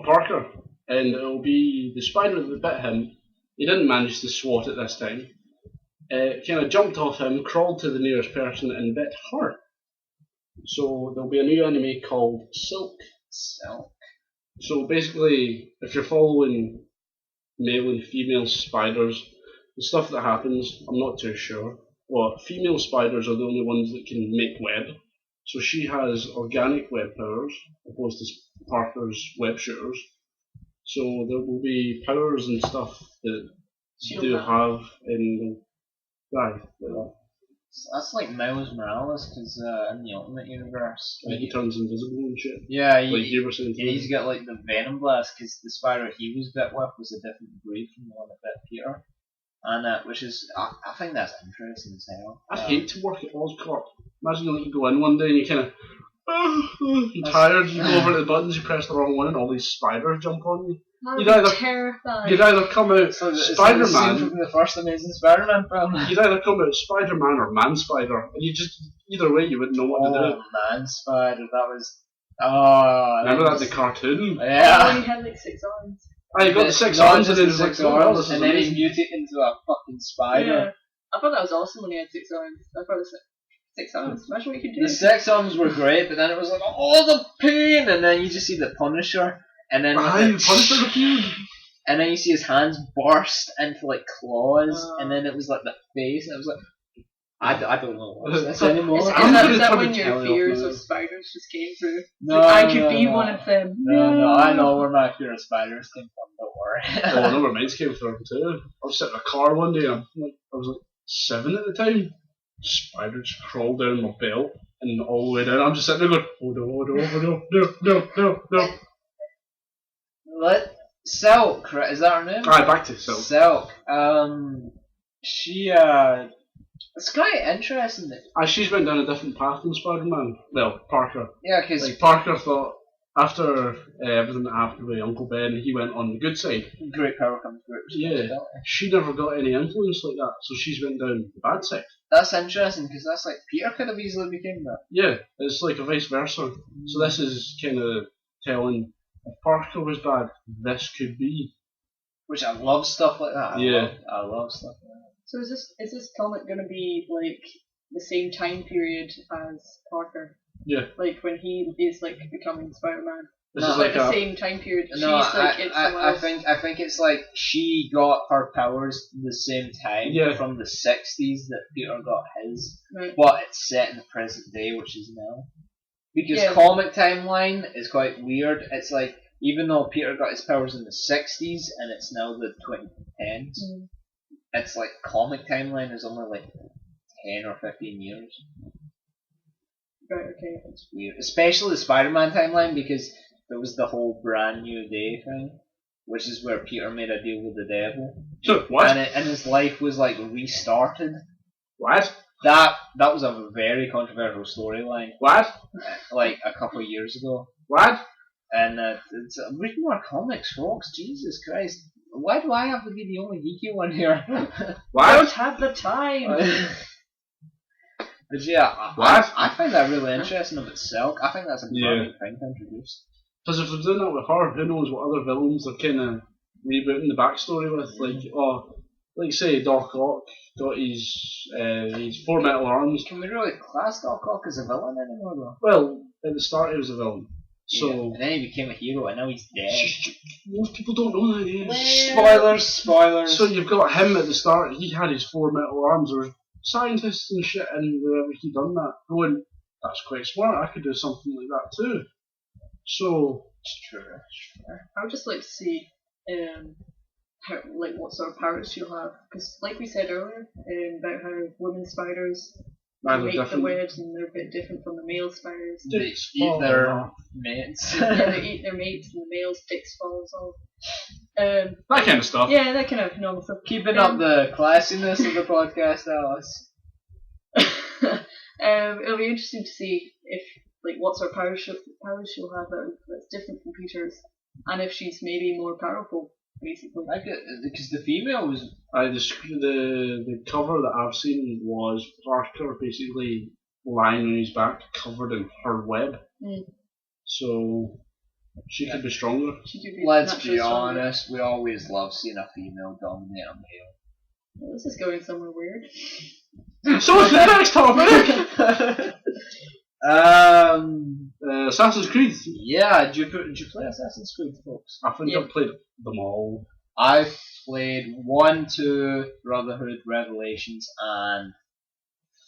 Parker, and it'll be the spider that bit him. He didn't manage to swat it this time. Kind of jumped off him, crawled to the nearest person, and bit her. So there'll be a new enemy called Silk. So basically, if you're following male and female spiders, the stuff that happens, I'm not too sure. Well, female spiders are the only ones that can make web. So she has organic web powers, opposed to Parker's web shooters. So there will be powers and stuff that you do have in the guy. That's like Miles Morales, because in the Ultimate Universe, Like he turns invisible and shit. yeah, Like you were saying. he's got like the Venom Blast, because the spider he was bit with was a different breed from the one that bit Peter. And which is, I think that's interesting as hell. I'd hate to work at Oscorp. Imagine like you go in one day and you kind of, you're tired, you go over to the buttons, you press the wrong one and all these spiders jump on you. Terrifying. You'd either come out So Spider-Man, from the first Amazing Spider-Man film. you'd either come out Spider-Man or Man-Spider, and you just, either way you wouldn't know what to do. Man Spider, that was, oh. Remember that in the cartoon? Yeah. Oh, he had like 6 arms. You got the 6 Not arms and just then the it's like, 6 oh, arms, this is and then he amazing. mutated into a fucking spider. Yeah. I thought that was awesome when he had 6 arms. I thought it was 6 arms. Imagine what you could do. The 6 arms were great, but then it was like, oh, the pain, and then you just see the Punisher, and then Punisher appeared. and then you see his hands burst into like claws, and then it was like the face, and it was like, I don't know what's this anymore. Is I'm that, gonna is that try when to your tell you fears off of spiders just came through? No, Like, I could no, be no. one of them. No, I know where my fear of spiders came from, don't worry. Oh, I know where mine came from too. I was sitting in a car one day and I was like 7 at the time. Spider just crawled down my belt and all the way down. I'm just sitting there going, oh no, oh no, oh no, no. What? Silk, right? Is that her name? Alright, back to Silk. Silk. She it's quite interesting that She's went down a different path than Spider-Man. Well, Parker. yeah, because Like Parker thought after everything that happened with Uncle Ben, he went on the good side. great power comes great responsibility. She never got any influence like that, so she's went down the bad side. That's interesting because that's like Peter could have easily become that. Yeah, it's like a vice versa. So this is kind of telling if Parker was bad, this could be. Which I love stuff like that. I love stuff like that. So is this comic going to be like the same time period as Parker? Yeah. Like when he is like becoming Spider-Man. This Not is like the a same time period. No, She's like it's someone I else. think it's like she got her powers the same time from the 60s that Peter got his, Right. but it's set in the present day, which is now. Because comic timeline is quite weird. It's like even though Peter got his powers in the 60s and it's now the 2010s, it's like comic timeline is only like 10 or 15 years. Right. Okay. It's weird, especially the Spider-Man timeline because there was the whole brand new day thing, which is where Peter made a deal with the devil. So what? And his life was like restarted. What? That was a very controversial storyline. What? Like a couple of years ago. What? And it's read more comics, folks. Jesus Christ. Why do I have to be the only geeky one here? I What? don't have the time. But yeah, What? I find that really interesting about Silk. I think that's a brilliant thing to introduce. Because if they're doing that with her, who knows what other villains they're kind of rebooting the backstory with, like say Doc Ock got his 4 metal arms. Can we really class Doc Ock as a villain anymore though? Well, at the start he was a villain. So and then he became a hero, and now he's dead. Most people don't know that yet. Spoilers. So you've got him at the start. He had his 4 metal arms. There were scientists and shit, and wherever he done that, going, that's quite smart. I could do something like that too. So It's true. I would just like to see what sort of powers she'll have, because like we said earlier about how women spiders make the web and they're a bit different from the male spiders. They eat their mates. Yeah, they eat their mates and the male's dicks falls off. that kind of stuff. Yeah, that kind of normal stuff. Keeping up the classiness of the podcast, Alice. It'll be interesting to see if what sort of powers she'll have that's different from Peter's, and if she's maybe more powerful, basically. Because the female was. The cover that I've seen was Parker basically lying on his back, covered in her web. So she could be stronger. Let's be honest, we always love seeing a female dominate a male. Well, this is going somewhere weird. So what's the next topic? Assassin's Creed. Yeah, did you play Assassin's Creed, folks? I think I've played them all. I've played 1, 2, Brotherhood, Revelations, and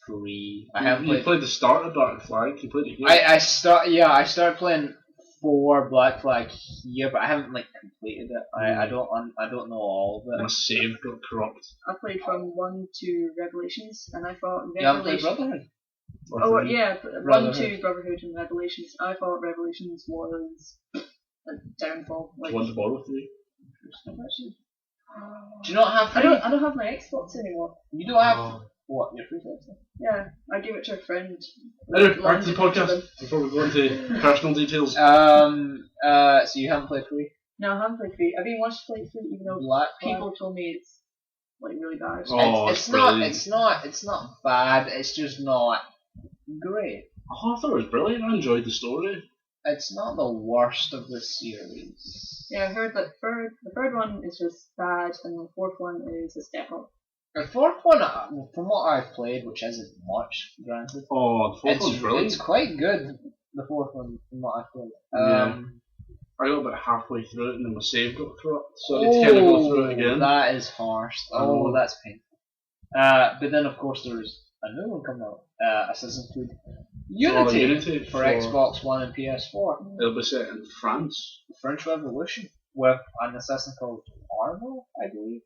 3. I haven't played. You played the start of Black Flag. You played it here. I started playing 4 Black Flag here, but I haven't completed it. I don't know all of it. My save got corrupt. I played from 1 to Revelations, and I thought You haven't played Revelations. Brotherhood? Oh yeah, 1, 2, Brotherhood and Revelations. I thought Revelations was a downfall. One to borrow 3. Do you not have? I don't have my Xbox anymore. You don't have what? Your free Xbox? Yeah, I gave it to a friend. Anyway, back to the podcast before we go into personal details. So you haven't played 3? No, I haven't played 3. I've been wanting to play 3, even though Black Flag? people told me it's really bad. Oh, it's not bad. It's just not great. Oh, I thought it was brilliant. I enjoyed the story. It's not the worst of the series. Yeah, I heard that the third one is just bad, and the fourth one is a step up. The fourth one, from what I've played, which isn't much, granted. Oh, the fourth one's brilliant. It's quite good. The fourth one, from what I've played. Yeah. I got about halfway through it, and then my save got corrupt, so I had to kind of go through it again. That is harsh. Oh, that's painful. But then, of course, there's a new one coming out, Assassin's Creed Unity for Xbox One and PS4. It'll be set in France. The French Revolution, with an assassin called Arno, I believe.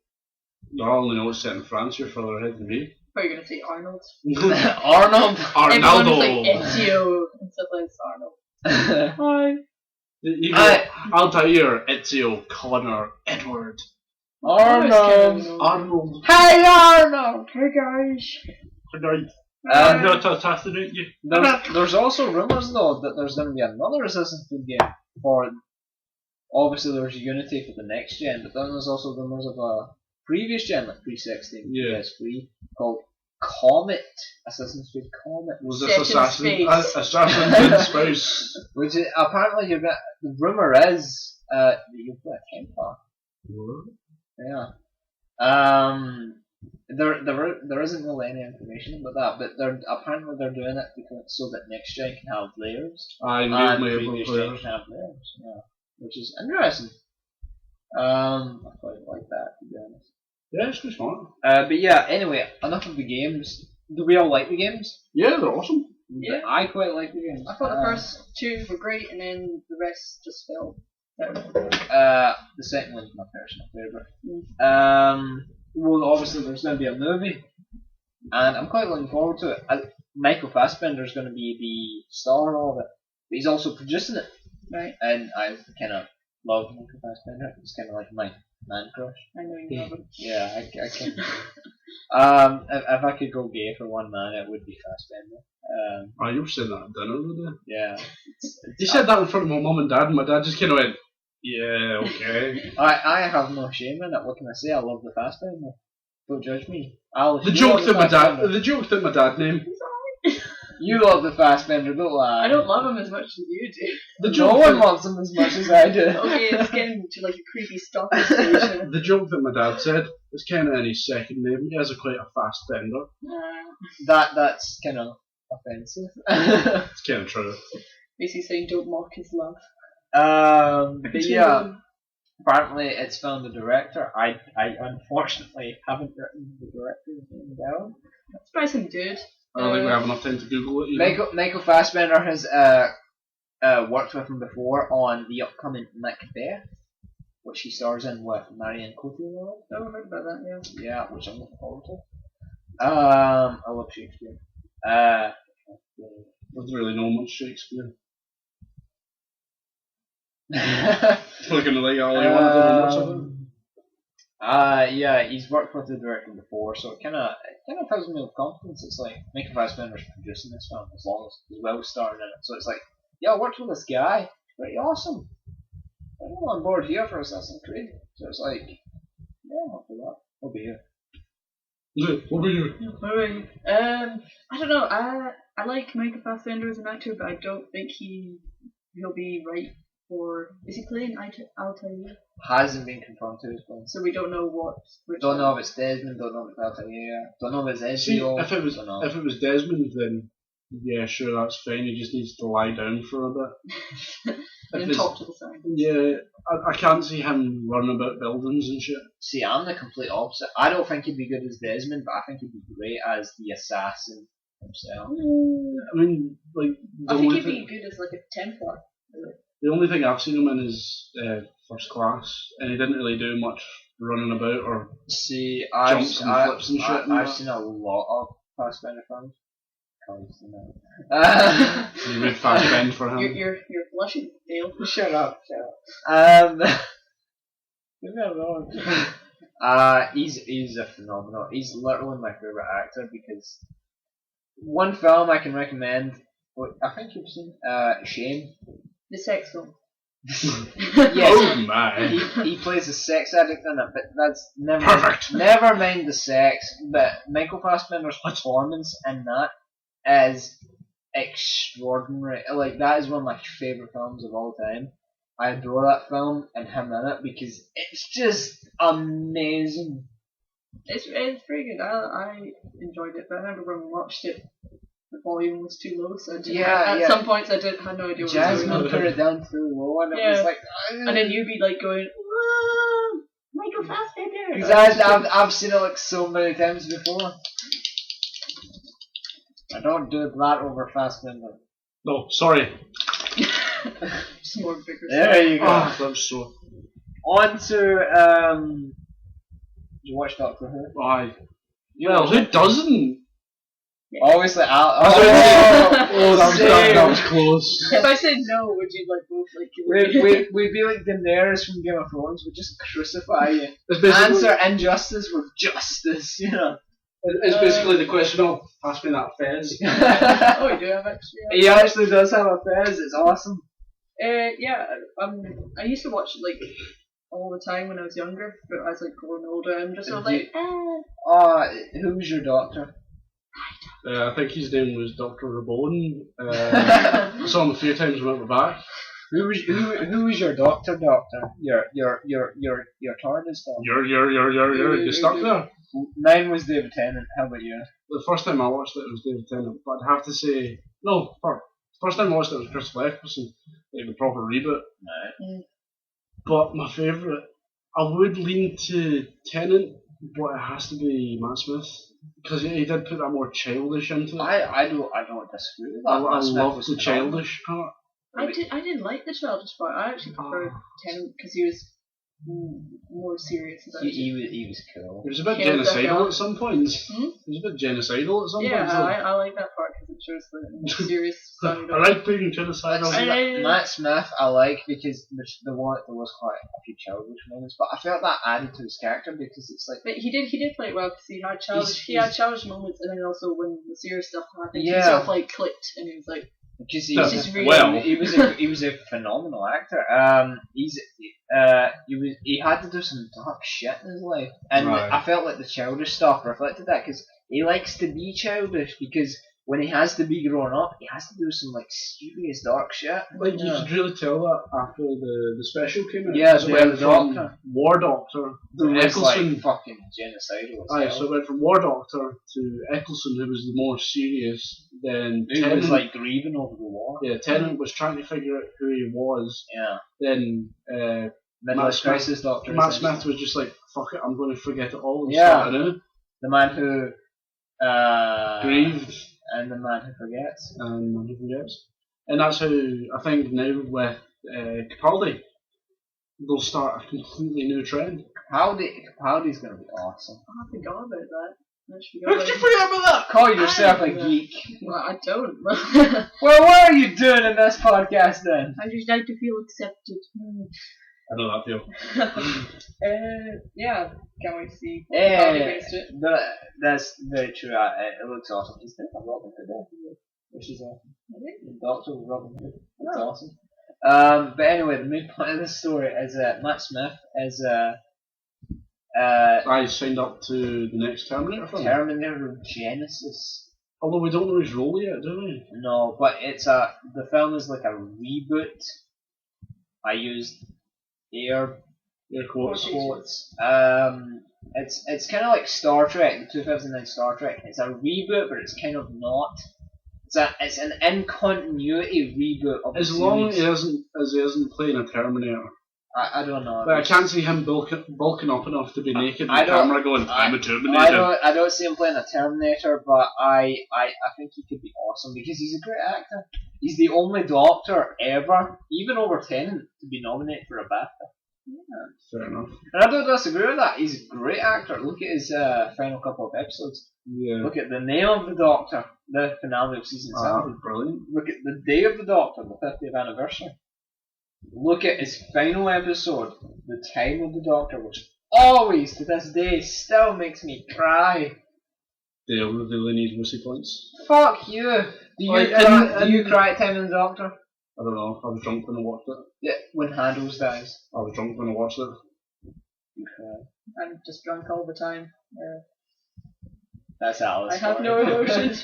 I only know it's set in France. You're further ahead than me. Are you going to say Arnold? Arnold? Everyone's like Ezio and stuff like Arnold. Hi. I'll tell you, Ezio, Connor, Edward. Arnold. Hey Arnold! Hey guys. Good night. I'm going to assassinate you. There's also rumours though that there's going to be another Assassin's Creed game for. Obviously, there's Unity for the next gen, but then there's also rumours of a previous gen, like 360, PS3, called Comet. Assassin's Creed Comet. Was this Assassin's in Space? Which is, apparently the rumour is that you play a Templar. What? Yeah. There isn't really any information about that, but apparently they're doing it so that next gen can have layers. And previous gen can have layers. Yeah. Which is interesting. I quite like that, to be honest. Yeah, it's pretty smart. But yeah, anyway, enough of the games. Do we all like the games? Yeah, they're awesome. Yeah. I quite like the games. I thought the first 2 were great, and then the rest just fell down. The second one's my personal favourite. Well, obviously there's going to be a movie, and I'm quite looking forward to it. Michael Fassbender's going to be the star of it, but he's also producing it. Right. And I kind of love Michael Fassbender. He's kind of like my man crush. I know you love him. Yeah, I can. If I could go gay for one man, it would be Fassbender. You were saying that at dinner the other day. Yeah. You said that in front of my mum and dad, and my dad just kind of went, yeah, okay. I have no shame in it. What can I say? I love the Fassbender. Don't judge me. Alice, The joke that my dad named. You love the Fassbender, don't lie. I don't love him as much as you do. No one loves him as much as I do. Okay, it's getting to like a creepy stalker stage. The joke that my dad said is kind of in his second name. He has quite a fast bender. That's kind of offensive. It's kind of true. Basically saying don't mock his love. But yeah, apparently it's found the director. I unfortunately haven't written the director's name down. Surprisingly good. I don't think we have enough time to Google it either. Michael Fassbender has worked with him before on the upcoming Macbeth, which he stars in with Marion Cotillard. Oh, I heard about that, yeah. Yeah, which I'm looking forward to. I love Shakespeare. Doesn't really know much Shakespeare. Looking like all you want to do much of it. Yeah, he's worked with the director before, so it kind of fills me with confidence. It's like Michael Fassbender's producing this film as long as he's well started in it. So it's like, yeah, I worked with this guy. Pretty awesome. I'm on board here for Assassin's Creed. So it's like, yeah, I'll do that. I'll be here. What were you? I don't know. I like Michael Fassbender as an actor, but I don't think he'll be right for. Is he playing Altair? Hasn't been confirmed to his point. So we don't know what. Don't know if it's Desmond. Don't know if it's Altair. Don't know if it's See, Ezio. if it was Desmond, then yeah, sure, that's fine. He just needs to lie down for a bit. And talk to the side. Yeah, I can't see him running about buildings and shit. See, I'm the complete opposite. I don't think he'd be good as Desmond, but I think he'd be great as the assassin himself. I mean, like I think he'd be good as like a Templar. the only thing I've seen him in is First Class, and he didn't really do much running about or See, jumps and flips and shit. I've seen a lot of Fassbender films. You made fast bend for him. You're blushing, Dale. Shut up. Leave me alone. He's a phenomenal. He's literally my favorite actor because one film I can recommend. I think you've seen Shame. The sex film. Yes. Oh my! He plays a sex addict in it, but that's never Perfect. Never mind the sex, but Michael Fassbender's performance in that is extraordinary. Like, that is one of my favourite films of all time. I adore that film and him in it because it's just amazing. It's pretty good. I enjoyed it, but I remember when we watched it, the volume was too low, so at some points I had no idea what was Jasmine going on. put it down too low, and it was like, and then you'd be like going, "Whoa, Michael Fassbender!" Exactly. I've seen it like so many times before. I don't do that over Fassbender. No, sorry. Just more bigger. There you go. Oh, I'm so. On to did you watch Doctor Who? Aye. Well, who doesn't? Obviously, that was close. If I said no, would you like both like kill me? we'd be like Daenerys from Game of Thrones. We'd just crucify you. Answer Answer injustice with justice. You know. It's basically the question of pass me that fez. Oh, you do have actually. He actually does have a fez. It's awesome. Yeah. I used to watch it like all the time when I was younger, but as like growing older, I'm just sort of like, who's your doctor? I think his name was Dr. Rabone. I saw him a few times when we were back. Who was your doctor? Your TARDIS doctor. You're stuck there. Mine was David Tennant. How about you? The first time I watched it was David Tennant, but I'd have to say no. First time I watched it was Christopher Eccleston, like the proper reboot. Right. But my favourite, I would lean to Tennant, but it has to be Matt Smith because he did put that more childish into it. I don't disagree with that. I Matt Smith love was the phenomenal. childish part. I didn't like the childish part. I actually preferred Tennant because he was more serious about it. He was cool. He was a bit Yeah, genocidal at some points. Hmm? He was a bit genocidal at some Yeah, points. I like that part because it shows the more serious side of I it. like being genocidal. Matt Smith I like because there was quite a few childish moments, but I felt that added to his character because it's like. But he did play it well because he had childish moments, and then also when the serious stuff happened, Yeah. he sort of like clicked, and he was like, Because just really he was a phenomenal actor. He had to do some dark shit in his life, and Right. I felt like the childish stuff reflected that because he likes to be childish because when he has to be grown up, he has to do some like serious dark shit. Like you could really tell that after the special came out. Yeah, So the it went from Doctor. War Doctor to It was Eccleston. like fucking genocidal. Aye, so it went from War Doctor to Eccleston, who was the more serious. Then he Tennant was like grieving over the war. Yeah, Tennant was trying to figure out who he was. Yeah. Then Midlife Crisis Doctor. Matt Smith was just like, fuck it, I'm going to forget it all and Yeah. start anew. The man who Grieved. and the man who forgets. And man who forgets. And that's how I think now with Capaldi, they'll start a completely new trend. Capaldi's going to be awesome. I forgot about that. How could you forget about that? Call yourself a geek. Well, I don't. Well, what are you doing in this podcast then? I just like to feel accepted. I know that feel. Yeah, can't wait to see what Capaldi brings to it. That's very true. It looks awesome. He's different Robin Hood, which is awesome. The Doctor with Robin Hood. It's awesome. But anyway, the main point of this story is Matt Smith is I signed up to the next Terminator film. Terminator Genesis. Although we don't know his role yet, do we? No, but the film is like a reboot. I used air quotes. It's kind of like Star Trek, the 2009 Star Trek. It's a reboot, but it's kind of not. It's an in continuity reboot of As the long series. as he isn't playing a Terminator. I don't know. But I can't see him bulking up enough to be naked on I don't- camera going, I'm a Terminator. I don't see him playing a Terminator, but I think he could be awesome because he's a great actor. He's the only Doctor ever, even over Tennant, to be nominated for a BAFTA. Fair enough. And I don't disagree with that. He's a great actor. Look at his final couple of episodes. Yeah. Look at The Name of the Doctor, the finale of season 7. Brilliant. Look at The Day of the Doctor, the 50th anniversary. Look at his final episode, The Time of the Doctor, which always, to this day, still makes me cry. They really need wussy points. Fuck you! Do you cry at Time of the Doctor? I don't know. I was drunk when I watched it. Yeah, when Handles dies. I was drunk when I watched it. You cry. I'm just drunk all the time. That's Alice. I have no emotion.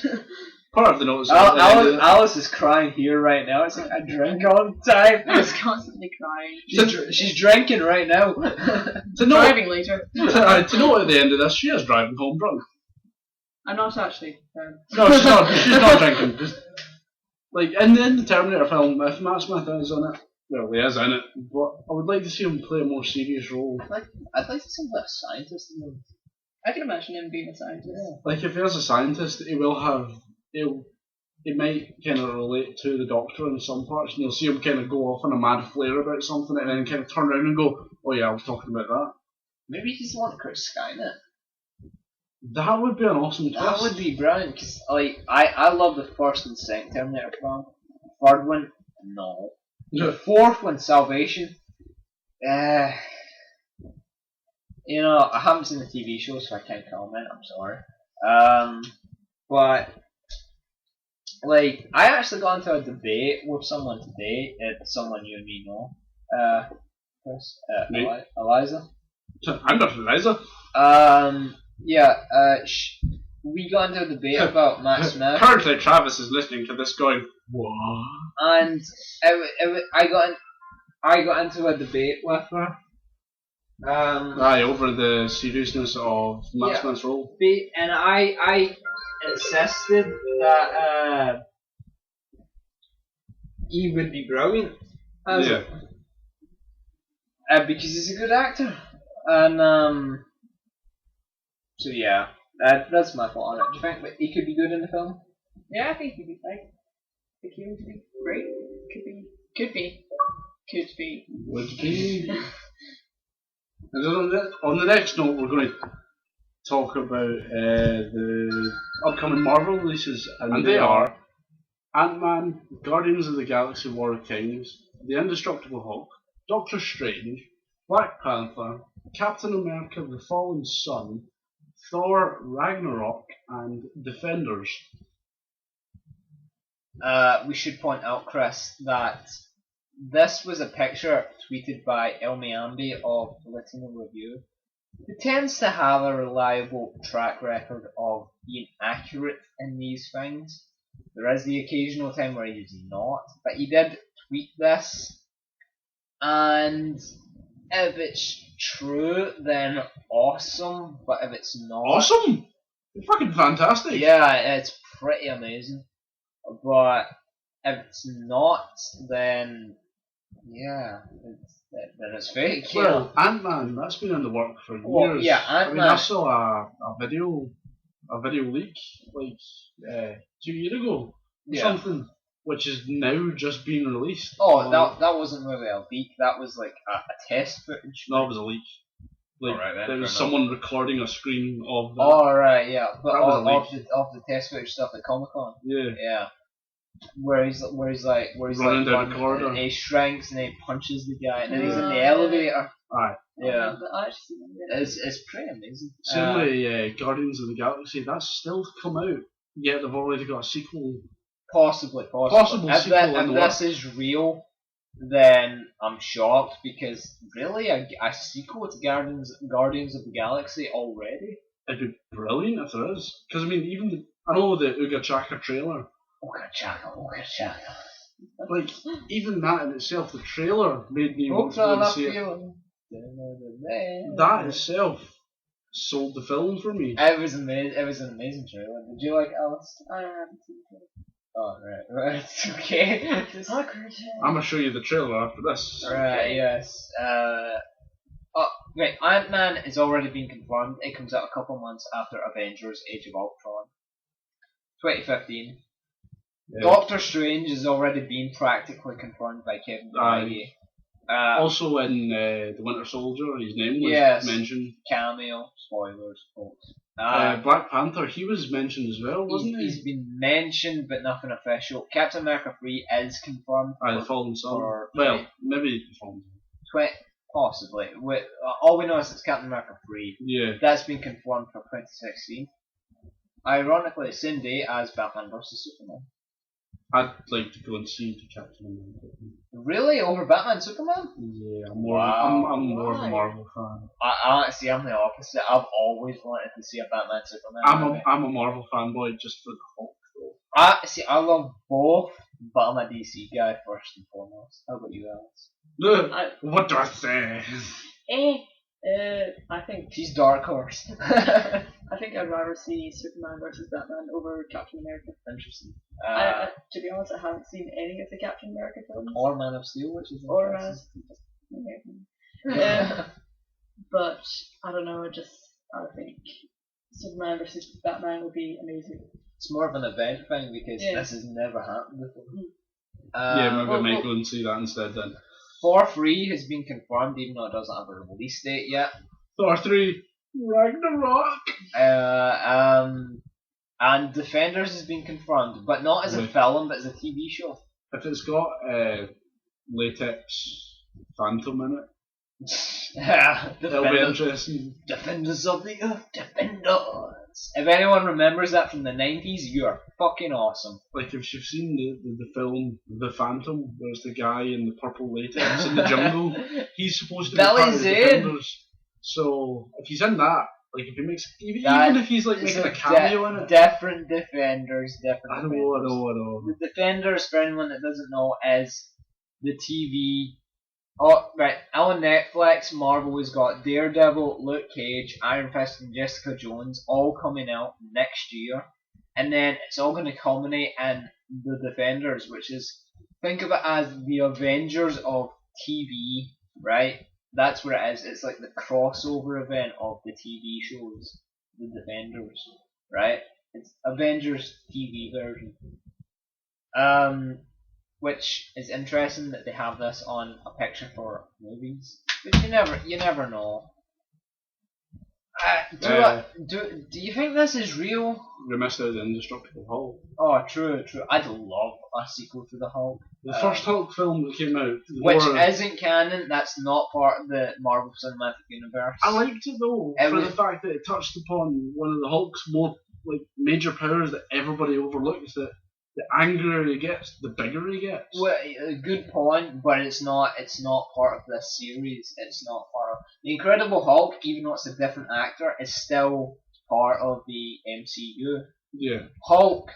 Part of the notes. Alice is crying here right now. It's like I drink all the time. I'm just constantly crying. She's drinking right now. Driving later. To know at the end of this, she is driving home drunk. I'm not actually. No, she's not. She's not drinking. Just like in the Terminator film, if Matt Smith is in it, well, he is in it. But I would like to see him play a more serious role. I'd like to see him play a scientist in them. I can imagine him being a scientist. Like if he is a scientist, he might kind of relate to the Doctor in some parts, and you'll see him kind of go off on a mad flare about something, and then kind of turn around and go, "Oh yeah, I was talking about that." Maybe he's the one that created Skynet. That would be an awesome twist. That would be brilliant because I love the first and second Terminator film. The third one, no. The fourth one, Salvation. You know, I haven't seen the TV show, so I can't comment. I'm sorry. But like, I actually got into a debate with someone today. It's someone you and me know. Chris, Eliza. I'm not Eliza. We got into a debate about Matt Smith. Currently, Travis is listening to this going, what? And I got into a debate with her. Over the seriousness of Matt Smith's role. And I insisted that he would be brilliant. Because he's a good actor. And so yeah, that's my thought on it. Do you think that he could be good in the film? Yeah, I think he'd be fine. I think he would be great. Could be. Would be. And on the next note, we're going to talk about the upcoming Marvel releases, and they are Ant-Man, Guardians of the Galaxy War of Kings, The Indestructible Hulk, Doctor Strange, Black Panther, Captain America The Fallen Sun, Thor Ragnarok, and Defenders. We should point out, Chris, that this was a picture tweeted by El Miambi of Latino Review, who tends to have a reliable track record of being accurate in these things. There is the occasional time where he's not, but he did tweet this, and if it's true, then awesome, but if it's not... Awesome! Fucking fantastic! Yeah, it's pretty amazing. But if it's not, then yeah, then it's fake. Well, Ant-Man, that's been in the work for years. Well, yeah, I mean, Ant-Man. I saw a video leak like 2 years ago, something, which is now just being released. Oh, that wasn't really a leak. That was like a test footage. No, it was a leak. Like there was someone recording a screen of the. Oh right, yeah, but that was a of the test footage stuff at Comic Con. Yeah. Yeah. Where he's running down the corridor, and he shrinks and he punches the guy, and then he's in the elevator. Aye. Yeah. It's pretty amazing. Similarly, Guardians of the Galaxy, that's still to come out. Yet they've already got a sequel. Possibly. If this is real, then I'm shocked, because really a sequel to Guardians of the Galaxy already? It'd be brilliant if there is. Because I mean, even I know the Ooga Chaka trailer. Ooga Chaka. Like, even that in itself, the trailer made me want to Ooga go and see it. That itself sold the film for me. It was amazing. It was an amazing trailer. Did you like Alice? I haven't seen it. Oh right, it's okay. It's awkward. I'm gonna show you the trailer after this. Right, yes. Right, Ant-Man is already been confirmed. It comes out a couple months after Avengers Age of Ultron. 2015. Yeah. Doctor Strange has already been practically confirmed by Kevin Feige. Also in The Winter Soldier, his name was mentioned. Cameo, spoilers, folks. Black Panther, he was mentioned as well, wasn't he? He's been mentioned, but nothing official. Captain America 3 is confirmed. The Fallen Son. Well, maybe the Fallen Son. Possibly. All we know is it's Captain America 3. Yeah. That's been confirmed for 2016. Ironically, same day as Batman vs Superman. I'd like to go and see the Captain America. Really? Over Batman Superman? Yeah, I'm more of a Marvel fan. Honestly, I'm the opposite. I've always wanted to see a Batman Superman. I'm a Marvel fanboy just for the Hulk, though. I love both, but I'm a DC guy first and foremost. How about you, Alice? What do I say? I think she's Dark Horse. I think I'd rather see Superman versus Batman over Captain America. Interesting. To be honest, I haven't seen any of the Captain America films. Or Man of Steel, which is but I don't know. I think Superman versus Batman would be amazing. It's more of an event thing, because this has never happened before. Maybe I might go and see that instead then. Thor 3 has been confirmed, even though it doesn't have a release date yet. Thor 3 Ragnarok. And Defenders has been confirmed, but not as a film, but as a TV show. If it's got latex Phantom in it, it'll be interesting. Defenders of the Earth, Defenders. If anyone remembers that from the 90s, you are fucking awesome. Like, if you've seen the film The Phantom, there's the guy in the purple latex in the jungle. He's supposed to be part of the Defenders. So if he's in that, like if he makes even if he's like making a cameo in it. Different Defenders. I know. The Defenders, for anyone that doesn't know, is the TV. Oh, right. On Netflix, Marvel has got Daredevil, Luke Cage, Iron Fist, and Jessica Jones all coming out next year. And then it's all going to culminate in The Defenders, which is, think of it as the Avengers of TV, right? That's where it is. It's like the crossover event of the TV shows, The Defenders, right? It's Avengers TV version. Which is interesting that they have this on a picture for movies, but you never know. Do you think this is real? We missed out the Indestructible Hulk. Oh, true. I'd love a sequel to the Hulk. The first Hulk film that came out, which isn't canon. That's not part of the Marvel Cinematic Universe. I liked it though, the fact that it touched upon one of the Hulk's more major powers that everybody overlooks. That the angrier he gets, the bigger he gets. Well, a good point, but it's not part of this series. It's not part of the Incredible Hulk, even though it's a different actor. Is still part of the MCU. Yeah. Hulk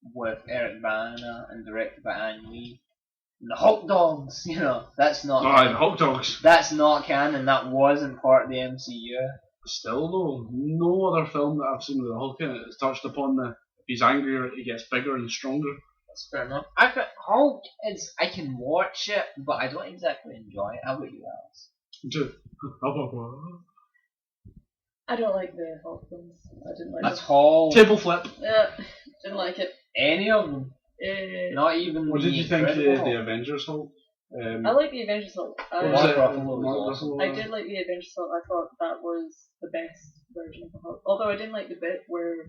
with Eric Bana and directed by Ang Lee. And the Hulk Dogs, that's not. Alright, Hulk Dogs. That's not canon. That wasn't part of the MCU. Still though, no other film that I've seen with the Hulk in it has touched upon if he's angrier, he gets bigger and stronger. That's fair enough. I think Hulk is. I can watch it, but I don't exactly enjoy it. How about you, Alice? I don't like the Hulk films. I didn't like That's them. Hulk. Table flip. Yeah, didn't like it. Any of them? Not even. What did you think of the Avengers Hulk? I like the Avengers Hulk. Mark Ruffalo was awesome. I did like the Avengers Hulk. I thought that was the best version of the Hulk. Although I didn't like the bit where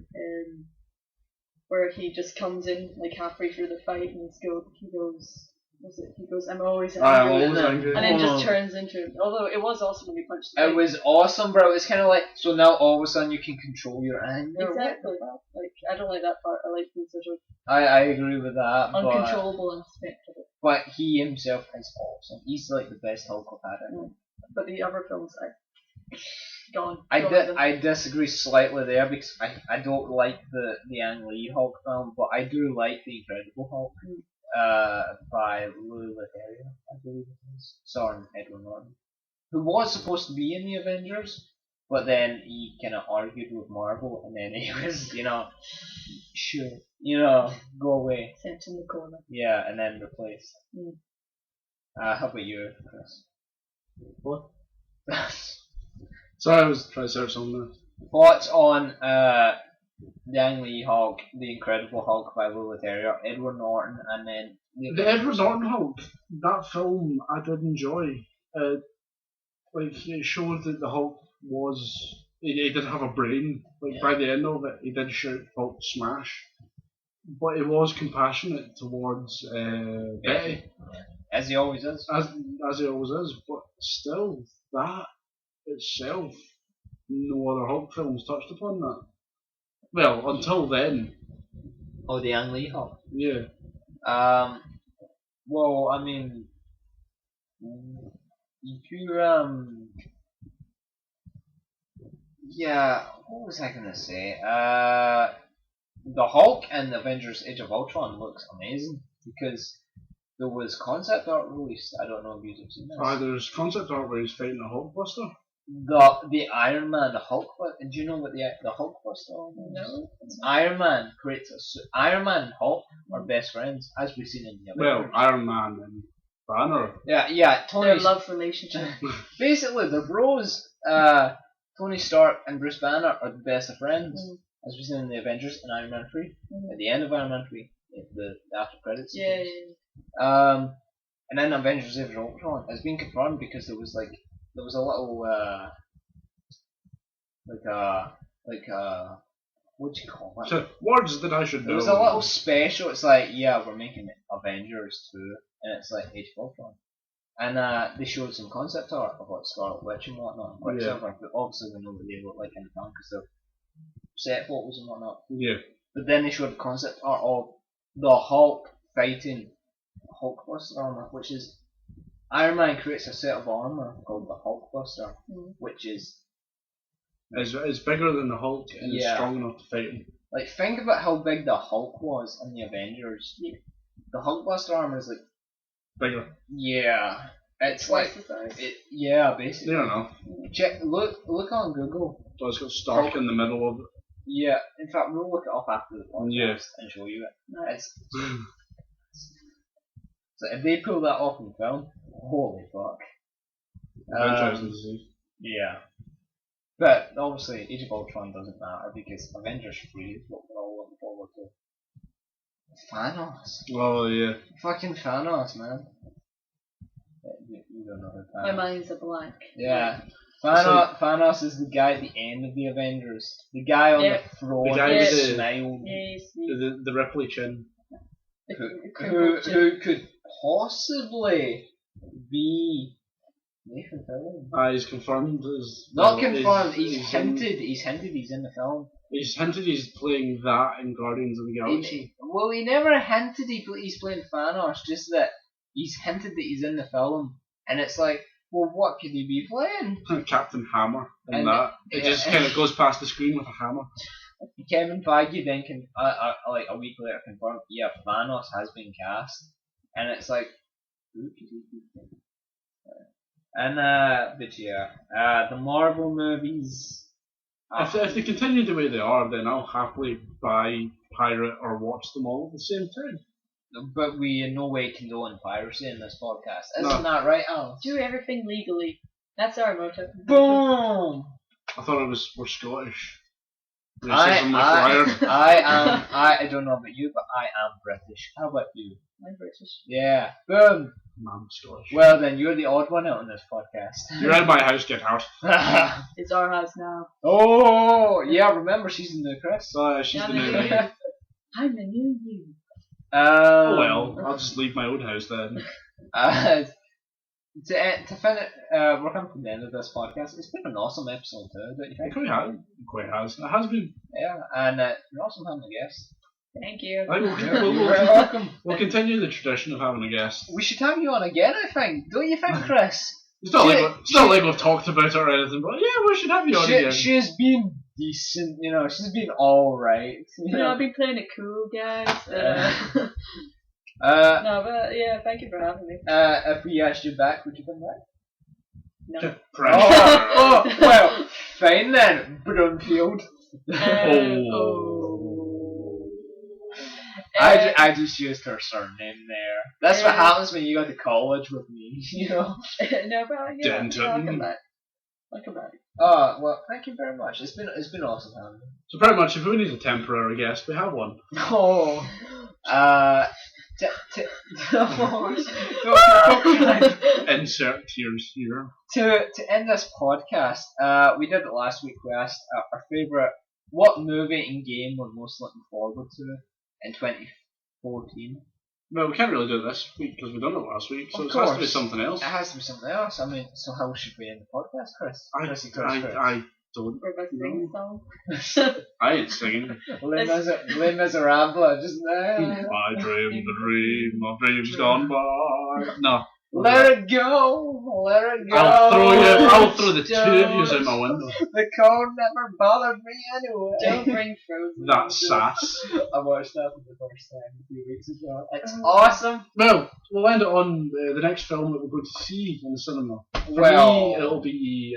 he just comes in like halfway through the fight and he goes, I'm always angry. And then just turns into it. Although it was awesome when he punched the It was awesome, bro. It's kind of like, so now all of a sudden you can control your anger. Exactly. Like, I don't like that part. I like the sort of I agree with that. uncontrollable aspect of it. But he himself is awesome. He's like the best Hulk I've had. But the other films, gone. I disagree slightly there because I don't like the Ang Lee Hulk film, but I do like the Incredible Hulk. By Lou Leterrier, I believe it is. Starring Edward Norton, who was supposed to be in the Avengers, but then he kind of argued with Marvel, and then he was, sure, go away. Sent in the corner. Yeah, and then replaced. How about you, Chris? What? Sorry, I was trying to search something. Thoughts on the Ang Lee Hulk, the Incredible Hulk by Lou Leterrier, Edward Norton, and then the Edward Norton Hulk. That film I did enjoy. It showed that the Hulk was he did have a brain. By the end of it, he did shout Hulk smash, but he was compassionate towards Betty, as he always is. As he always is. But still, that itself, no other Hulk films touched upon that. Well, until then. Oh, the Ang Lee Hulk? Yeah. Well, I mean, if you, yeah, what was I gonna say? The Hulk and the Avengers Age of Ultron looks amazing because there was concept art released. I don't know if you've seen this. There's concept art where he's fighting a Hulkbuster. The Iron Man, the Hulk. Do you know what the Hulkbuster is? No. It's Iron Man creates a suit. Iron Man and Hulk are best friends, as we've seen in the Avengers. Well, Iron Man and Banner. Yeah. Their love relationship. Basically, they're bros. Tony Stark and Bruce Banner are the best of friends, as we've seen in the Avengers and Iron Man 3. At the end of Iron Man 3, the after credits. Yeah. And then Avengers Age of Ultron has been confirmed because there was a little what do you call it? So, words that I should know. There was a little special. It's like, yeah, we're making Avengers 2, and it's like Age of Ultron. And they showed some concept art of what Scarlet Witch and whatnot, and Quicksilver. But obviously we know what they look like in the film because they're set photos and whatnot. Yeah. But then they showed concept art of the Hulk fighting Hulkbuster armor, which is Iron Man creates a set of armor called the Hulkbuster, which is it's bigger than the Hulk and it's strong enough to fight him. Like, think about how big the Hulk was in the Avengers. The Hulkbuster armor is like bigger. Yeah, it's twice like the size. Yeah, basically. I don't know. Look on Google. So it's got Stark in the middle of it. Yeah, in fact, we'll look it up after the podcast and show you it. Nice. So if they pull that off in film, holy fuck. Yeah. But obviously, Age of Ultron doesn't matter because Avengers 3 is what we're all looking forward to. Thanos. Oh yeah. Fucking Thanos, man. You don't know who Thanos. My mind's a blank. Yeah. Thanos is the guy at the end of the Avengers. The guy on the throne the guy with the smile. The Ripley chin. Who could possibly be Nathan Fillion? He's confirmed as... Not confirmed, he's hinted he's in the film. He's hinted he's playing that in Guardians of the Galaxy. He never hinted he's playing Thanos, just that he's hinted that he's in the film. And it's like, well, what could he be playing? Captain Hammer and that. It just kind of goes past the screen with a hammer. Kevin Feige then like a week later confirmed, yeah, Thanos has been cast, and it's like, and but yeah, the Marvel movies. If they continue the way they are, then I'll happily buy, pirate, or watch them all at the same time. But we in no way condone piracy in this podcast, No. isn't that right, Alice? Do everything legally. That's our motto. Boom! I thought we're Scottish. I Racism required. I don't know about you, but I am British. How about you? I'm British. Yeah. Boom. I'm Scottish. Well then, you're the odd one out on this podcast. You're out of my house, get out. It's our house now. Oh yeah, remember she's the new Chris. She's the Yeah, new no. me. I'm the new you. Oh well, I'll just leave my old house then. To finish, we're coming to the end of this podcast. It's been an awesome episode too, don't you It think? quite has. It has been. Yeah, and you're awesome having a guest. Thank you. I will, You're very welcome. we'll continue the tradition of having a guest. We should have you on again, I think. Don't you think, Chris? It's not like we've talked about it or anything, but yeah, we should have you on again. She's been decent, she's been alright. I've been playing it cool, guys. Uh, No, but yeah, thank you for having me. if we asked you back, would you come back? No. Pressure. Oh, well, fine then, Broomfield. I just used her surname there. That's what happens when you go to college with me, No, but yeah, Denton. I'll come back. I'll come back. Oh, well, thank you very much. It's been awesome having you. So pretty much, if we need a temporary guest, we have one. Oh, Insert tears here. to end this podcast, we did it last week. We asked our favourite, what movie and game we're most looking forward to in 2014. Well, we can't really do it this week because we done it last week, so Of it has to be course. something else. It has to be something else. I mean, so how should we end the podcast, Chris? Chris. I don't. We're about to sing a song. I ain't singing. Les Miserables, just I dreamed the dream of dreams gone by. No. let it go, let it go. I'll throw the two of you out my window. The cold never bothered me anyway. Don't bring Frozen. That's sass. I watched that for the first time a few weeks ago. It's awesome. Well, we'll end it on the next film that we're going to see in the cinema. For me, it'll be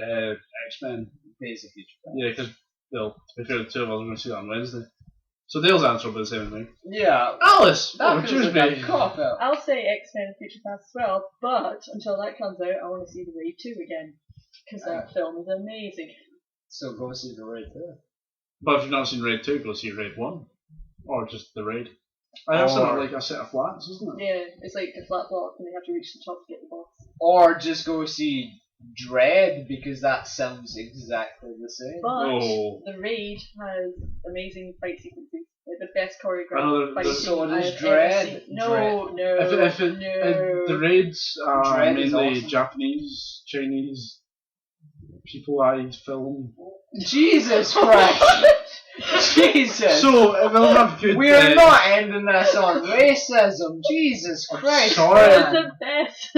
X-Men. Days of Future Past. Yeah, because, well, to be fair, the two of us are going to see that on Wednesday. So Dale's answer will be the same thing. Yeah. Alice! That What feels would like yours a be? cop-out. I'll say X-Men Future Past as well, but until that comes out, I want to see The Raid 2 again. Because that film is amazing. So go see the Raid too. But if you've not seen Raid 2, go see Raid 1. Or just the Raid. I have something like a set of flats, isn't it? Yeah, it's like a flat block and they have to reach the top to get the box. Or just go see Dread, because that sounds exactly the same. But The Raid has amazing fight sequences. Like the best I know choreographed fight there's- So scene I does have Dread. ever seen. No. The raids are Dread is mainly awesome. Japanese, Chinese, people-eyed film. Jesus Christ! Jesus! So they'll have good. We're not ending this on racism. Jesus Christ! sorry. It's man. the best.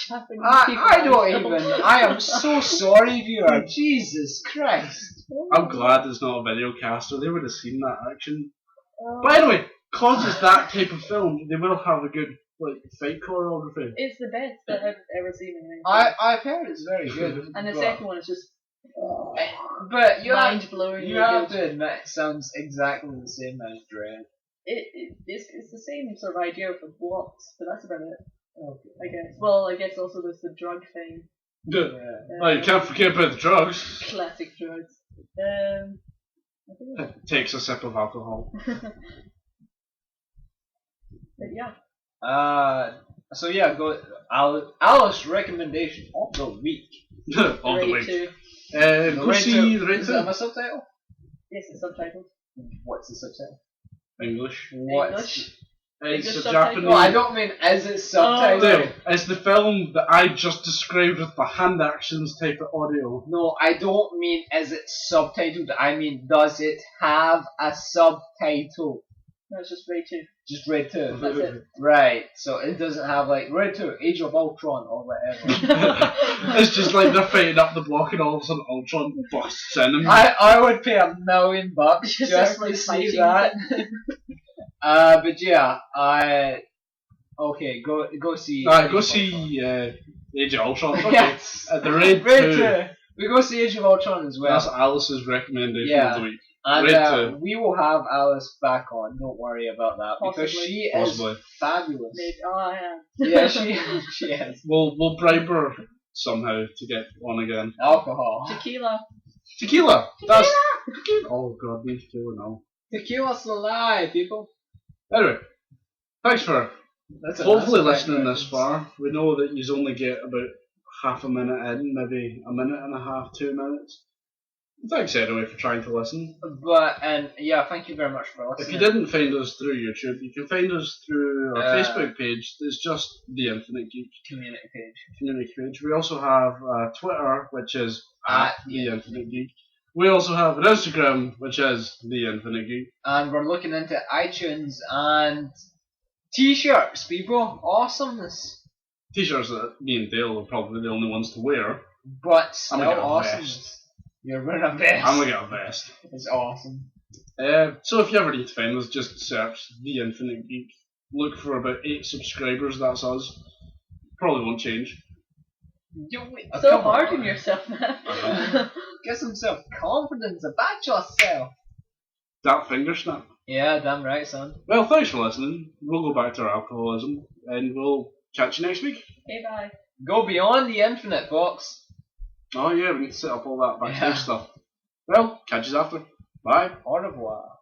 Japanese people I don't are even. so- I am so sorry, viewer. Jesus Christ! I'm glad it's not a video cast, or they would have seen that action. Oh. But anyway, cause it's that type of film, they will have a good fight choreography. It's the best that I've ever seen in anything. I've heard it's very good. And the but- second one is just But you have, mind blowing. you have to admit, it sounds exactly the same as Dread. It's the same sort of idea for blocks, but that's about it. Okay. I guess. Well, I guess also there's the drug thing. Good. Yeah. Oh, you can't forget about the drugs. Classic drugs. I think that's Takes a sip of alcohol. but yeah. So yeah, go Alice recommendation of the week. On the Raid week. 2. Go see the Raid Is 2. that a subtitle? Yes, it's subtitled. What's the subtitle? English. What? English. It's English a subtitle? Japanese. No, I don't mean is it subtitled. Dale, it's the film that I just described with the hand actions type of audio. No, I don't mean is it subtitled. I mean does it have a subtitle? No, it's just Ray 2. Just Ray 2. That's it. Right, so it doesn't have like Ray 2, Age of Ultron or whatever. It's just like they're fighting up the block and all of a sudden Ultron busts in and I would pay $1 million Just just like to see fighting. that. But yeah, okay, go see. go see Age of Ultron. Okay. Yes. At the Raid 2. Ray 2. We go see Age of Ultron as well. That's Alice's recommendation of the week. And Ray 2. we will have Alice back on. Don't worry about that because Possibly. she Possibly. is fabulous. Maybe. Oh, yeah. Yeah, she is. We'll bribe her somehow to get on again. Alcohol. Tequila. Tequila! That's tequila. Oh god, me tequila now. Tequila's the lie, people. Anyway, thanks for That's hopefully that's listening this far. We know that you only get about half a minute in, maybe a minute and a half, 2 minutes. Thanks anyway for trying to listen. But and yeah, thank you very much for listening. If you didn't find us through YouTube, you can find us through our Facebook page. It's just the Infinite Geek community page. We also have Twitter, which is At the Infinite Geek. We also have an Instagram, which is the Infinite Geek. And we're looking into iTunes and T-shirts, people. Awesomeness. T-shirts that me and Dale are probably the only ones to wear. But I'm still gonna get a awesomeness. vest. You're wearing a vest. I'm gonna get a vest. It's awesome. So if you ever need to find us, just search the Infinite Geek. Look for about 8 subscribers. That's us. Probably won't change. So hard on yourself, man. Get some self-confidence about yourself. That finger snap. Yeah, damn right, son. Well, thanks for listening. We'll go back to our alcoholism, and we'll catch you next week. Okay, bye. Go beyond the infinite, folks. Oh yeah, we need to set up all that backstage stuff. Well, catch you after. Bye. Au revoir.